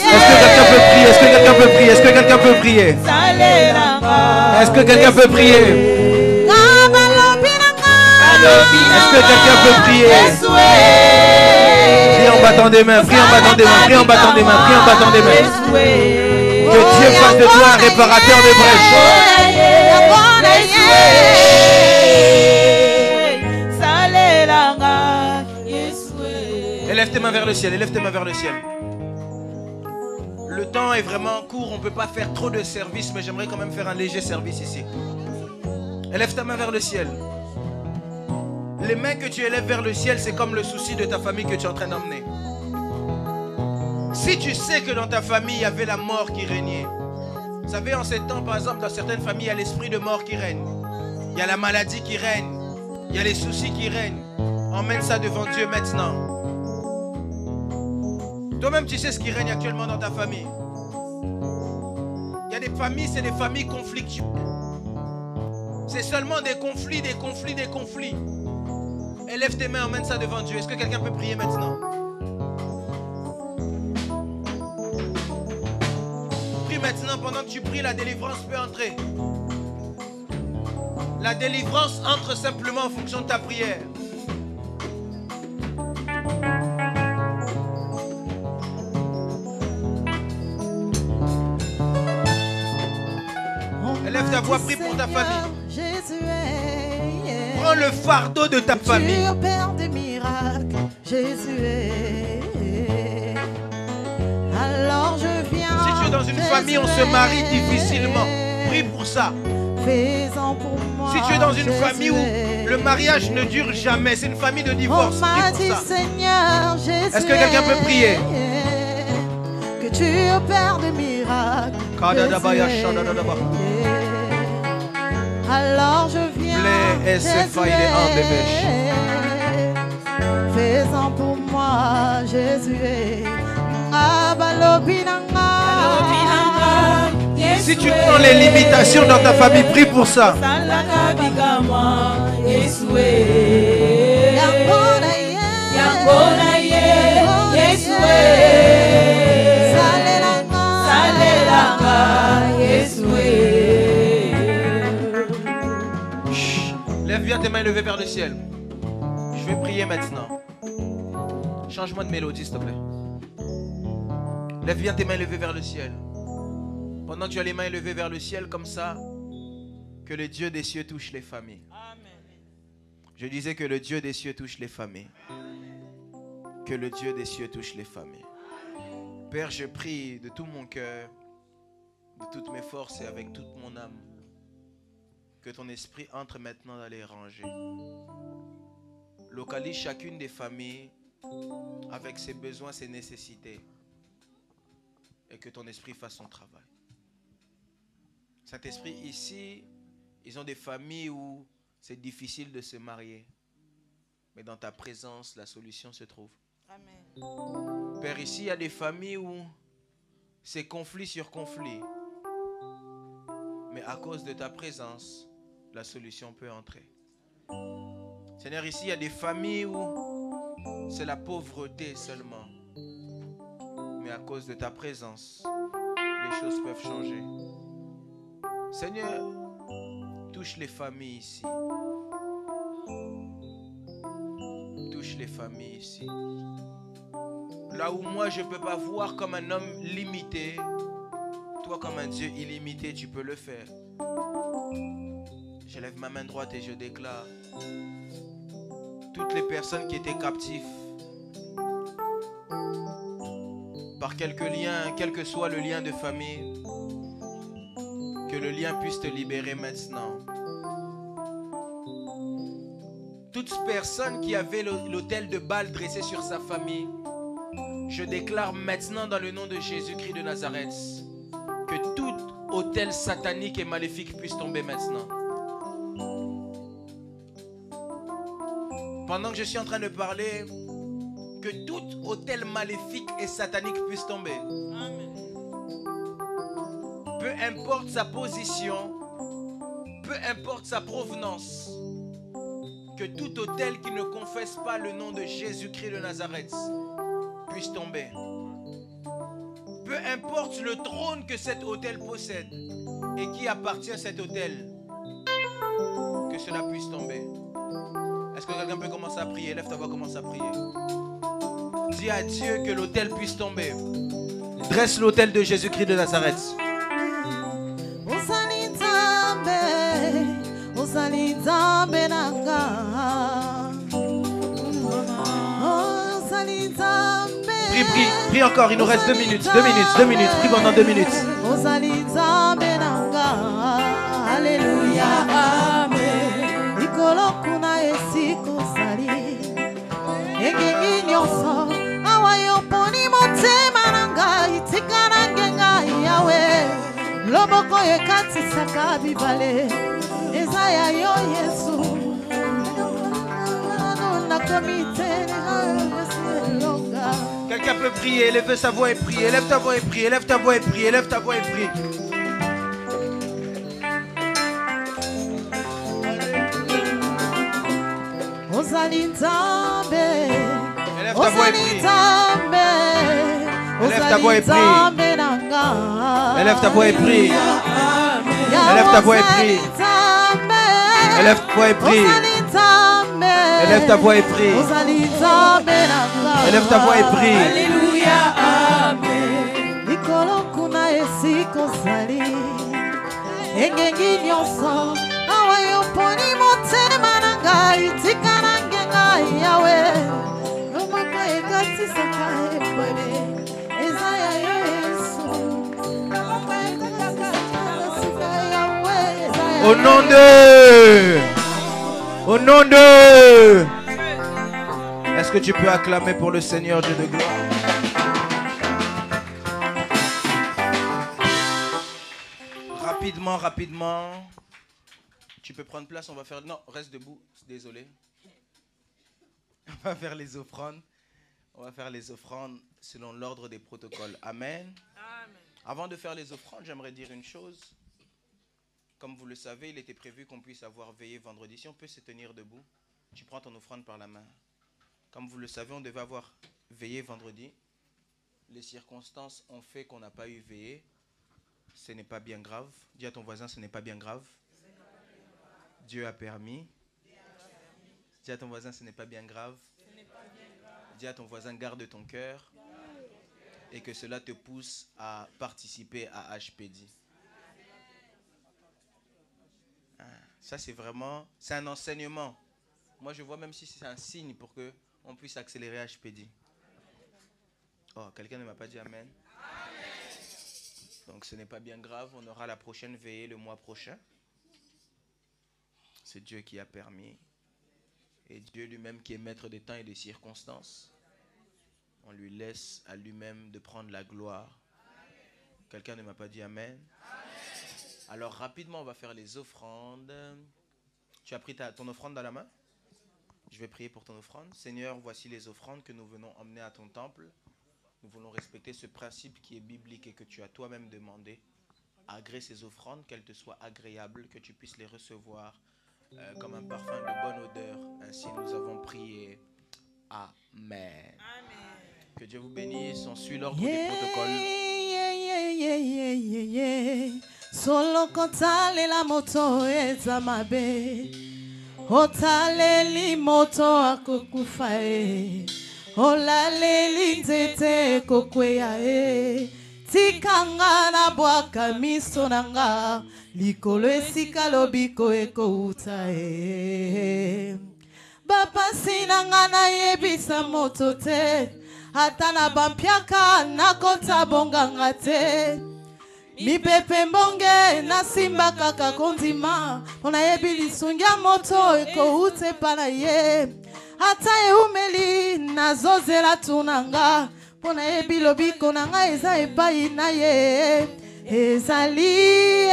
Est-ce que quelqu'un peut prier? Est-ce que quelqu'un peut prier? Est-ce que quelqu'un peut prier? Est-ce que quelqu'un peut prier? Est-ce que quelqu'un peut prier? Prie en battant des mains, prie en battant des mains, prie en battant des mains, prie en battant des mains. Que Dieu fasse de toi un réparateur de brèches. Élève tes mains vers le ciel, élève tes mains vers le ciel. Le temps est vraiment court, on ne peut pas faire trop de services, mais j'aimerais quand même faire un léger service ici. Élève ta main vers le ciel. Les mains que tu élèves vers le ciel, c'est comme le souci de ta famille que tu es en train d'emmener. Si tu sais que dans ta famille, il y avait la mort qui régnait. Vous savez, en ces temps, par exemple, dans certaines familles, il y a l'esprit de mort qui règne. Il y a la maladie qui règne. Il y a les soucis qui règnent. Emmène ça devant Dieu maintenant. Toi-même, tu sais ce qui règne actuellement dans ta famille. Il y a des familles, c'est des familles conflictuelles. C'est seulement des conflits, des conflits, des conflits. Élève tes mains, emmène ça devant Dieu. Est-ce que quelqu'un peut prier maintenant? Prie maintenant, pendant que tu pries, la délivrance peut entrer. La délivrance entre simplement en fonction de ta prière. Élève ta voix, prie pour ta famille. Prends le fardeau de ta famille. Tu es Père des miracles, Jésus est. Alors je viens. Si tu es dans une famille, on se marie difficilement. Prie pour ça. Fais-en pour moi. Si tu es dans une famille où le mariage ne dure jamais, c'est une famille de divorce. Prie pour ça. Seigneur, Jésus. Est-ce que quelqu'un peut prier? Que tu es Père des miracles. Alors je viens. Fais-en pour moi, Jésus. Si tu prends les limitations dans ta famille, prie pour ça. Lève bien tes mains levées vers le ciel. Je vais prier maintenant. Change-moi de mélodie, s'il te plaît. Lève bien tes mains levées vers le ciel. Pendant que tu as les mains levées vers le ciel comme ça, que le Dieu des cieux touche les familles. Je disais que le Dieu des cieux touche les familles. Que le Dieu des cieux touche les familles. Père, je prie de tout mon cœur, de toutes mes forces et avec toute mon âme, que ton esprit entre maintenant dans les rangées. Localise chacune des familles avec ses besoins, ses nécessités. Et que ton esprit fasse son travail. Saint-Esprit, ici, ils ont des familles où c'est difficile de se marier. Mais dans ta présence, la solution se trouve. Amen. Père, ici, il y a des familles où c'est conflit sur conflit. Mais à cause de ta présence, la solution peut entrer. Seigneur, ici, il y a des familles où c'est la pauvreté seulement. Mais à cause de ta présence, les choses peuvent changer. Seigneur, touche les familles ici. Touche les familles ici. Là où moi je ne peux pas voir comme un homme limité, toi comme un Dieu illimité, tu peux le faire. Je lève ma main droite et je déclare toutes les personnes qui étaient captives par quelque lien, quel que soit le lien de famille, que le lien puisse te libérer maintenant. Toute personne qui avait l'autel de Baal dressé sur sa famille, je déclare maintenant dans le nom de Jésus-Christ de Nazareth que tout autel satanique et maléfique puisse tomber maintenant. Pendant que je suis en train de parler, que tout autel maléfique et satanique puisse tomber. Amen. Peu importe sa position, peu importe sa provenance, que tout autel qui ne confesse pas le nom de Jésus-Christ de Nazareth puisse tomber. Peu importe le trône que cet autel possède et qui appartient à cet autel, que cela puisse tomber. Est-ce que quelqu'un peut commencer à prier? Lève ta voix, commence à prier. Dis à Dieu que l'autel puisse tomber. Dresse l'autel de Jésus-Christ de Nazareth. Prie encore, il nous reste 2 minutes. 2 minutes, prie pendant 2 minutes. Alléluia, amen. Awa yo poni motema moko ekatisaka bibale eza ya yo Yesu Quelqu'un peut prier, élève sa voix et prie, élève ta voix et prie, élève ta voix et prie, élève ta voix et prie. Ozali Nzambe, élève ta voix et prie. Élève ta voix et prie. Élève ta voix et prie. Élève ta voix et prie. Élève ta voix et prie. Élève ta voix et prie. Élève ta voix et prie. Alléluia, amen. Nikolo kuna esiko sali. Engengi nyonso. Awa yo poni motema nanga itika nanga yawe. Omaka ekati saka epole. Ezaya Yesu. Au nom de... Au nom de... Est-ce que tu peux acclamer pour le Seigneur Dieu de gloire? Rapidement, rapidement. Tu peux prendre place, on va faire... Non, reste debout, désolé. On va faire les offrandes. On va faire les offrandes selon l'ordre des protocoles. Amen. Amen. Avant de faire les offrandes, j'aimerais dire une chose. Comme vous le savez, il était prévu qu'on puisse avoir veillé vendredi. Si on peut se tenir debout, tu prends ton offrande par la main. Comme vous le savez, on devait avoir veillé vendredi. Les circonstances ont fait qu'on n'a pas eu veillé. Ce n'est pas bien grave. Dis à ton voisin, ce n'est pas bien grave. Dieu a permis. Dis à ton voisin, ce n'est pas bien grave. Dis à ton voisin, garde ton cœur. Et que cela te pousse à participer à HPD. Ça, c'est vraiment... C'est un enseignement. Moi, je vois même si c'est un signe pour qu'on puisse accélérer HPD. Oh, quelqu'un ne m'a pas dit amen. Donc, ce n'est pas bien grave. On aura la prochaine veillée le mois prochain. C'est Dieu qui a permis. Et Dieu lui-même qui est maître des temps et des circonstances. On lui laisse à lui-même de prendre la gloire. Quelqu'un ne m'a pas dit amen. Alors rapidement, on va faire les offrandes. Tu as pris ton offrande dans la main? Je vais prier pour ton offrande. Seigneur, voici les offrandes que nous venons emmener à ton temple. Nous voulons respecter ce principe qui est biblique et que tu as toi-même demandé. Agrée ces offrandes, qu'elles te soient agréables, que tu puisses les recevoir comme un parfum de bonne odeur. Ainsi nous avons prié. Amen. Que Dieu vous bénisse. On suit l'ordre des protocoles. Solo kotale la moto eza mabe Otaleli moto akokufa Olaleli nzete kokwea Tikanga na bwaka miso nanga Likolo esika lobiko ekouta Bapasi nanga na yebisa moto te Ata na bampiaka na konta bonganga te Mi pepe mbonge na simba kaka kondima Pona yebi lisungia moto eko ute pana ye Ata eumeli na zozela tunanga Pona yebi lobiko nanga eza epai na ye Ezali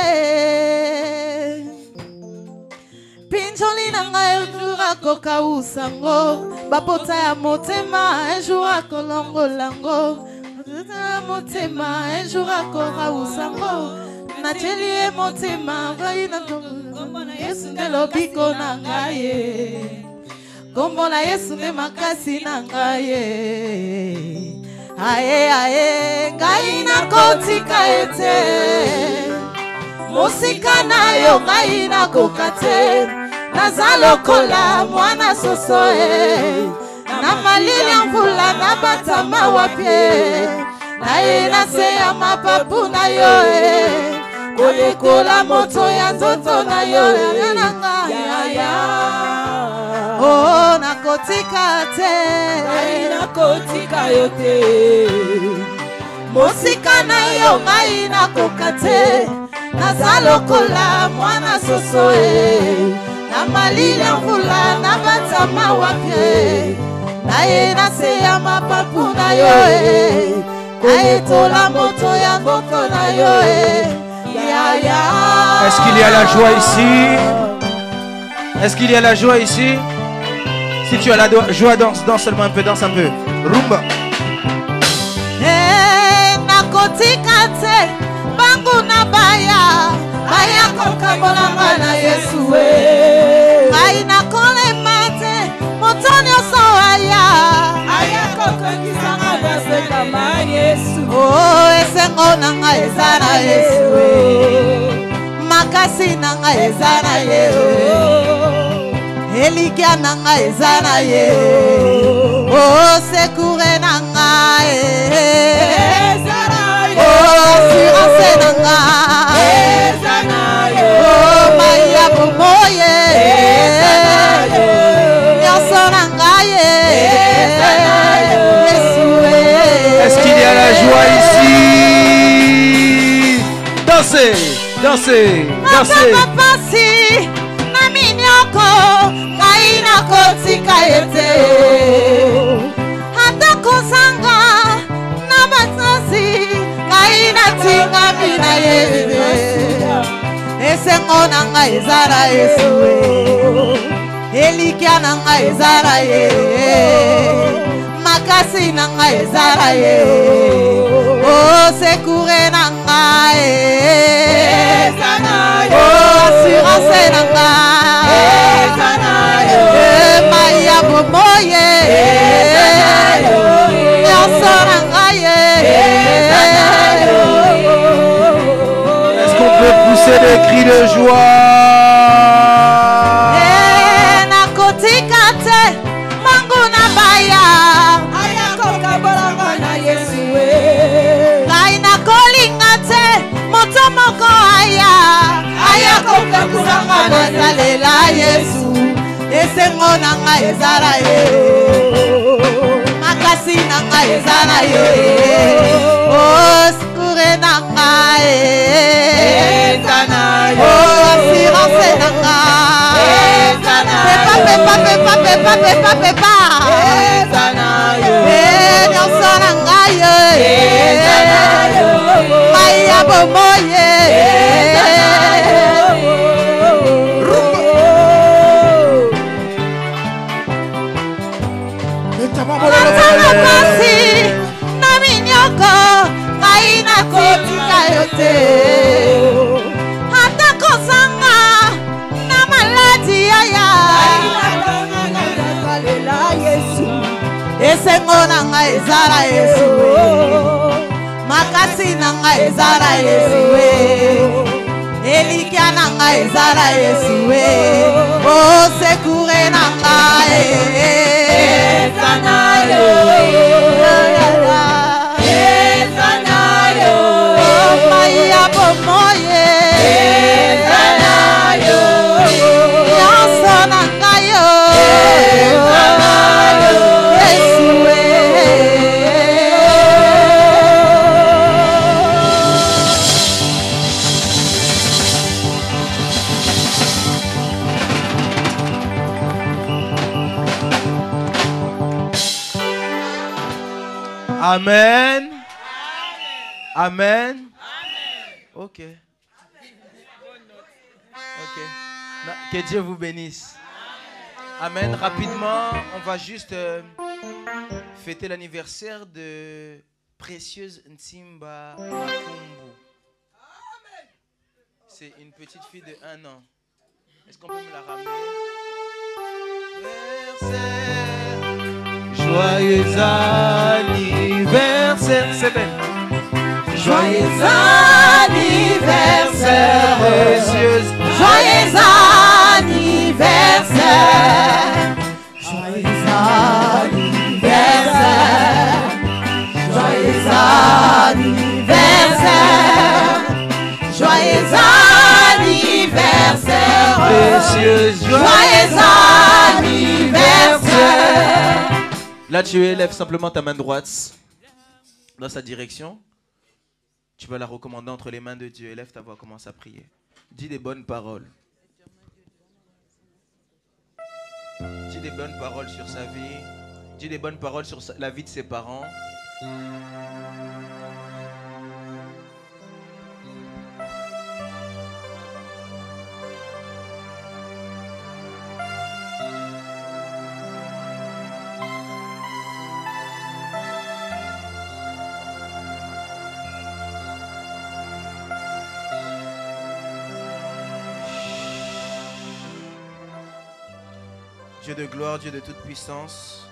Pinjoli nanga ejura koka usango Bapota ya motema ejura kolongo lango Motema un jour à Kora ou Sango Nathalie Motema Vaina Gombona Yesu ne lobiko nangaye Gombona Yesu ne makasi nangaye Ae ae Gaina kotika ete Musika nayo gaina kokate Nazalokola mwana sosoe Na malili mvula na batama wapye Na inase ya mapapu na yoe Kolekola moto ya nzoto na yoe Oh nakotika te Nakotika yote Mosika na yo ngai nakokate Nazalokola mwana sosoe Na malili mvula na batama wapye Na inase ya mapapu na yoe Aetola moto ya ngoko na yoe Est-ce qu'il y a la joie ici? Est-ce qu'il y a la joie ici? Si tu as la joie, danse seulement un peu, danse un peu. Rumba. Oh, esengo nanga ezana Yesu, makasi nanga ezana Yesu, elikia nanga ezana Yesu, oh sekure nanga ezana Yesu, oh assurance nanga ezana Yesu, oh maya bomoye ezana Yesu, nyonso nanga ezana Yesu. Est-ce qu'il y a la joie ici? Dansez, dansez, dansez. Papasi na minyoko kaina kotika yete. Hata kusanga na batasi kaina tinga mina yete. Esengo nanga ezara Yesu, elikia nanga ezara Yesu, makasi nanga ezara Yesu, oh sekure nanga ezana Yesu, oh assurance nanga ezana Yesu, maya bomoye ezana Yesu, nyonso nanga Yesu. Est-ce qu'on peut pousser des cris de joie? Lela Yesu, esengo nanga ezala Yesu, makasi nanga ezala Yesu, oh sekure nanga ezana Yesu, oh assurance nanga ezana Yesu, pepa ezana Yesu, nyonso nanga ezana Yesu, maya bomoye Pasi na minyoko kaina kotika yote. Hata kosanga na maladi yaya kalela Yesu, esengo nanga ezala Yesu, makasi nanga ezala Yesu, elikia nanga ezala Yesu, oh sekure nanga ezana Yesu, ezana Yesu, oh maya bomoye ezana Yesu, nyonso nanga ezana Yesu. Amen. Amen. Ok. Ok. Que Dieu vous bénisse. Amen. Rapidement, on va juste fêter l'anniversaire de Précieuse Ntimba Makumbu. C'est une petite fille de 1 an. Est-ce qu'on peut me la ramener? Joyeux anniversaire, c'est belle. Joyeux anniversaire, précieuse. Joyeux anniversaire, joyeux anniversaire, joyeux anniversaire, joyeux anniversaire, précieuse, joyeux anniversaire. Là, tu élèves simplement ta main droite dans sa direction. Tu vas la recommander entre les mains de Dieu. Élève ta voix, commence à prier. Dis des bonnes paroles. Dis des bonnes paroles sur sa vie. Dis des bonnes paroles sur la vie de ses parents. Dieu de gloire, Dieu de toute puissance,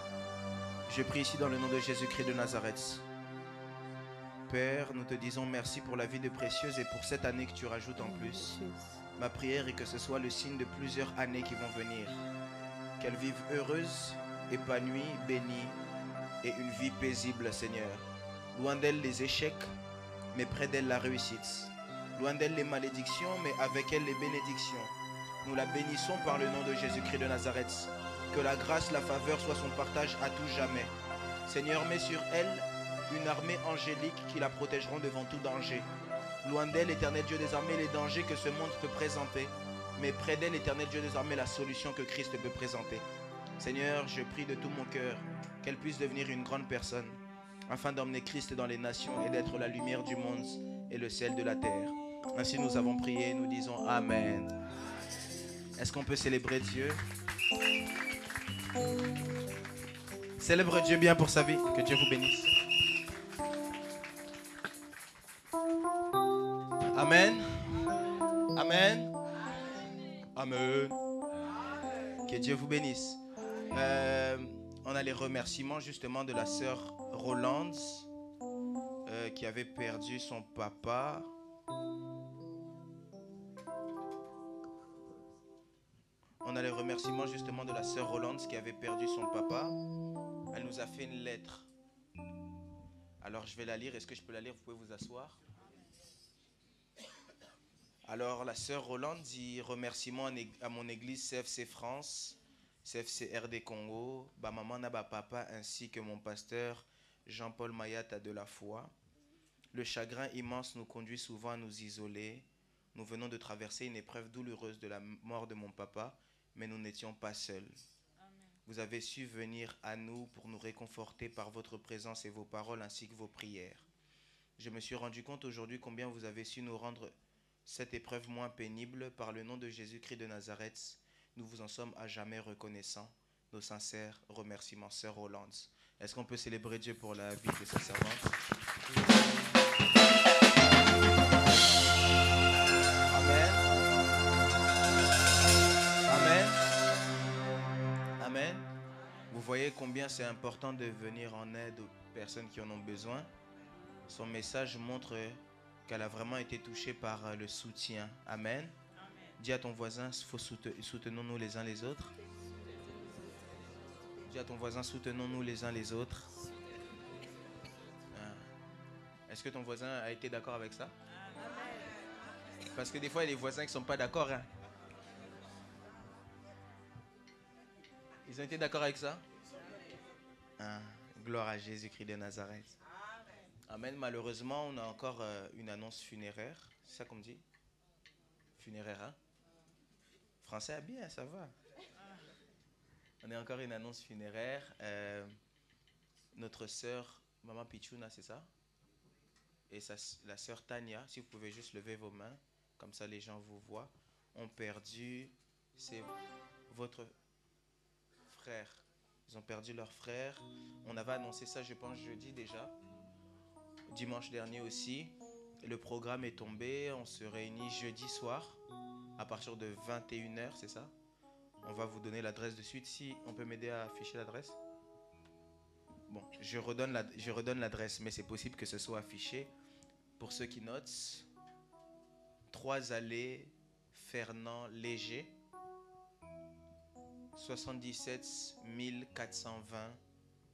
je prie ici dans le nom de Jésus-Christ de Nazareth. Père, nous te disons merci pour la vie de Précieuse et pour cette année que tu rajoutes en plus. Ma prière est que ce soit le signe de plusieurs années qui vont venir. Qu'elle vive heureuse, épanouie, bénie et une vie paisible, Seigneur. Loin d'elle les échecs, mais près d'elle la réussite. Loin d'elle les malédictions, mais avec elle les bénédictions. Nous la bénissons par le nom de Jésus-Christ de Nazareth. Que la grâce, la faveur soit son partage à tout jamais. Seigneur, mets sur elle une armée angélique qui la protégeront devant tout danger. Loin d'elle, éternel Dieu des armées, les dangers que ce monde peut présenter. Mais près d'elle, éternel Dieu des armées, la solution que Christ peut présenter. Seigneur, je prie de tout mon cœur qu'elle puisse devenir une grande personne afin d'emmener Christ dans les nations et d'être la lumière du monde et le sel de la terre. Ainsi nous avons prié, nous disons Amen. Est-ce qu'on peut célébrer Dieu? Célèbre Dieu bien pour sa vie. Que Dieu vous bénisse. Amen. Amen. Amen. Que Dieu vous bénisse. On a les remerciements justement de la sœur Rolande qui avait perdu son papa. On a les remerciements justement de la sœur Rolande qui avait perdu son papa. Elle nous a fait une lettre. Alors je vais la lire. Est-ce que je peux la lire? Vous pouvez vous asseoir. Alors la sœur Rolande dit remerciements à mon église CFC France, CFC RD Congo, ba maman na ba papa ainsi que mon pasteur Jean-Paul Mayata de la foi. Le chagrin immense nous conduit souvent à nous isoler. Nous venons de traverser une épreuve douloureuse de la mort de mon papa, mais nous n'étions pas seuls. Amen. Vous avez su venir à nous pour nous réconforter par votre présence et vos paroles ainsi que vos prières. Je me suis rendu compte aujourd'hui combien vous avez su nous rendre cette épreuve moins pénible. Par le nom de Jésus-Christ de Nazareth, nous vous en sommes à jamais reconnaissants. Nos sincères remerciements, sœur Rolande. Est-ce qu'on peut célébrer Dieu pour la vie de sa servante? Amen. Amen. Amen. Vous voyez combien c'est important de venir en aide aux personnes qui en ont besoin. Son message montre qu'elle a vraiment été touchée par le soutien. Amen. Dis à ton voisin, soutenons-nous les uns les autres. Dis à ton voisin, soutenons-nous les uns les autres. Est-ce que ton voisin a été d'accord avec ça? Parce que des fois, il y a des voisins qui ne sont pas d'accord. Hein? Ils ont été d'accord avec ça? Gloire à Jésus-Christ de Nazareth. Amen. Malheureusement, on a encore une annonce funéraire. C'est ça qu'on me dit? Funéraire, hein? Français, bien, ça va. On a encore une annonce funéraire. Notre sœur, Maman Pichouna, c'est ça? Et la sœur Tania, si vous pouvez juste lever vos mains, comme ça les gens vous voient, ont perdu, c'est votre frère. Ils ont perdu leur frère. On avait annoncé ça, je pense, jeudi déjà. Dimanche dernier aussi. Le programme est tombé. On se réunit jeudi soir à partir de 21h, c'est ça? On va vous donner l'adresse de suite. Si on peut m'aider à afficher l'adresse. Bon, je redonne l'adresse, mais c'est possible que ce soit affiché. Pour ceux qui notent, 3 allées Fernand Léger, 77 420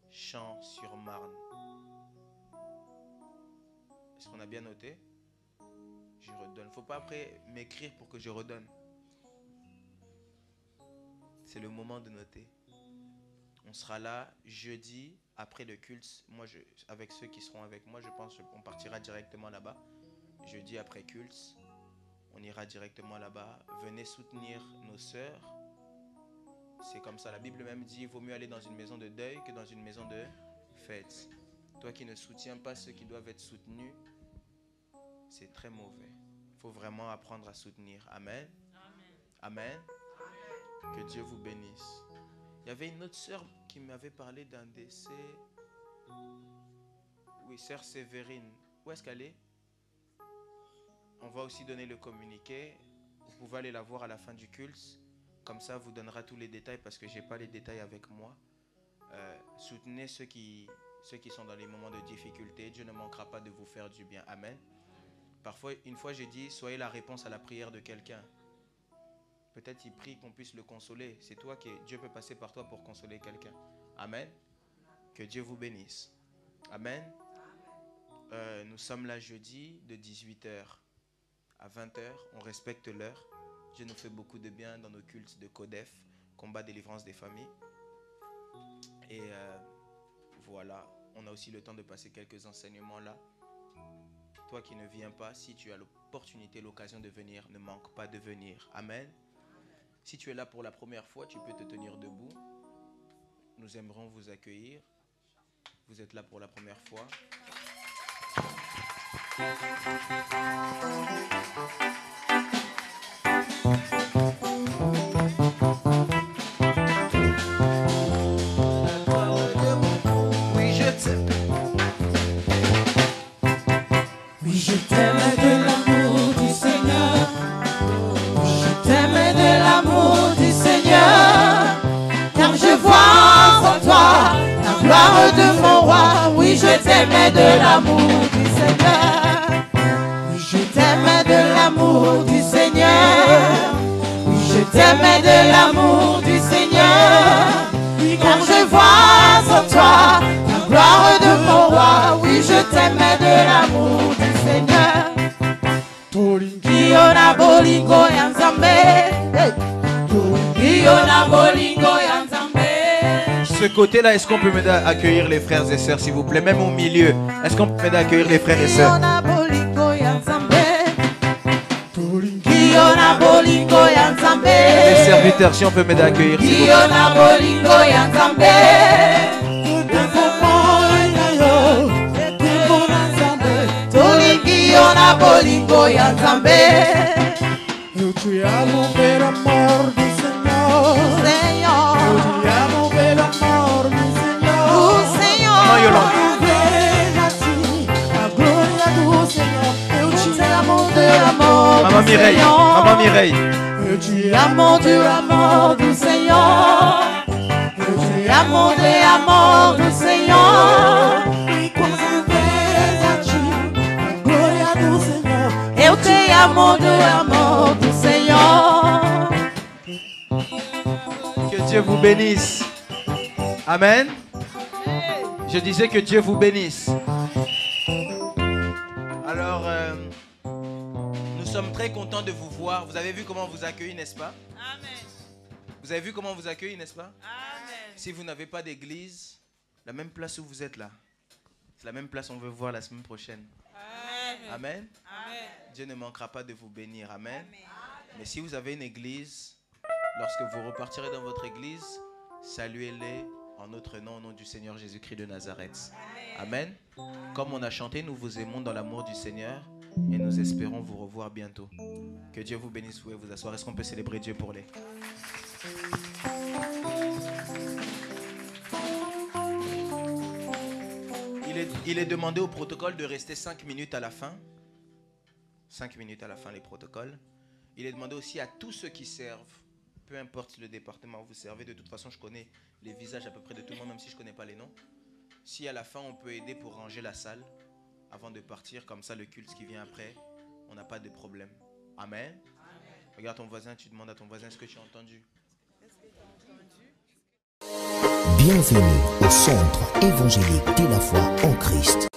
Champs-sur-Marne. Est-ce qu'on a bien noté? Je redonne. Il ne faut pas après m'écrire pour que je redonne. C'est le moment de noter. On sera là jeudi après le culte. Moi, avec ceux qui seront avec moi, je pense qu'on partira directement là-bas. Jeudi après culte, on ira directement là-bas. Venez soutenir nos sœurs. C'est comme ça. La Bible même dit il vaut mieux aller dans une maison de deuil que dans une maison de fête. Toi qui ne soutiens pas ceux qui doivent être soutenus, c'est très mauvais. Il faut vraiment apprendre à soutenir. Amen. Amen. Amen. Que Dieu vous bénisse. Il y avait une autre sœur qui m'avait parlé d'un décès. Oui, sœur Sévérine. Où est-ce qu'elle est? On va aussi donner le communiqué. Vous pouvez aller la voir à la fin du culte. Comme ça, vous donnera tous les détails parce que je n'ai pas les détails avec moi. Soutenez ceux qui sont dans les moments de difficulté. Dieu ne manquera pas de vous faire du bien. Amen. Parfois, une fois, j'ai dit, soyez la réponse à la prière de quelqu'un. Peut-être il prie qu'on puisse le consoler. C'est toi que Dieu peut passer par toi pour consoler quelqu'un. Amen. Que Dieu vous bénisse. Amen. Nous sommes là jeudi de 18h à 20h. On respecte l'heure. Dieu nous fait beaucoup de bien dans nos cultes de Codef, combat délivrance des familles. Et voilà, on a aussi le temps de passer quelques enseignements là. Toi qui ne viens pas, si tu as l'opportunité, l'occasion de venir, ne manque pas de venir. Amen. Si tu es là pour la première fois, tu peux te tenir debout. Nous aimerons vous accueillir. Vous êtes là pour la première fois. Oui, je t'aime. Oui, je t'aime de l'amour du Seigneur. Oui, je t'aime de l'amour du Seigneur. Car je vois en toi la gloire de mon roi. Oui, je t'aime de l'amour du Seigneur. Oui, je t'aime de l'amour du Seigneur. Oui, je t'aime de l'amour du Seigneur. Car je vois en toi la gloire de mon roi. Oui, je t'aime de l'amour du Seigneur. Tolingiona bolingo ya Nzambe. Tolingiona bolingo ya Nzambe. Ce côté-là, est-ce qu'on peut m'aider à accueillir les frères et sœurs, s'il vous plaît? Même au milieu, est-ce qu'on peut m'aider à accueillir les frères et sœurs? Les serviteurs, si on peut m'aider à accueillir, s'il vous Eu te amo pelo amor do Senhor. Eu te amo pelo amor do Senhor. Maman Yolande. A glória do Senhor. Eu te amo do amor Maman do Mireille, Senhor. Maman Mireille. Eu te amo do amor do Senhor. Eu te amo do amor do Senhor. E com certeza a ti, a glória do Senhor. Eu te amo do amor do Senhor. Que Dieu vous bénisse. Amen. Je disais que Dieu vous bénisse. Alors, nous sommes très contents de vous voir. Vous avez vu comment on vous accueille, n'est-ce pas? Amen. Vous avez vu comment on vous accueille, n'est-ce pas? Amen. Si vous n'avez pas d'église, la même place où vous êtes là, c'est la même place où on veut voir la semaine prochaine. Amen. Amen. Amen. Dieu ne manquera pas de vous bénir. Amen. Mais si vous avez une église, lorsque vous repartirez dans votre église, saluez-les en notre nom, au nom du Seigneur Jésus-Christ de Nazareth. Amen. Comme on a chanté, nous vous aimons dans l'amour du Seigneur et nous espérons vous revoir bientôt. Que Dieu vous bénisse. Vous pouvez vous asseoir. Est-ce qu'on peut célébrer Dieu pour les... Il est demandé au protocole de rester 5 minutes à la fin. 5 minutes à la fin, les protocoles. Il est demandé aussi à tous ceux qui servent, peu importe le département où vous servez. De toute façon, je connais les visages à peu près de tout le monde, même si je ne connais pas les noms. Si à la fin, on peut aider pour ranger la salle avant de partir, comme ça, le culte qui vient après, on n'a pas de problème. Amen. Amen. Regarde ton voisin, tu demandes à ton voisin, est-ce que tu as entendu? Bienvenue au centre évangélique de la foi en Christ.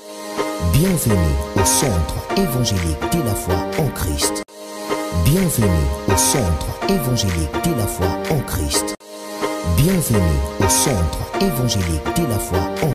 Bienvenue au centre évangélique de la foi en Christ. Bienvenue au centre évangélique de la foi en Christ. Bienvenue au centre évangélique de la foi en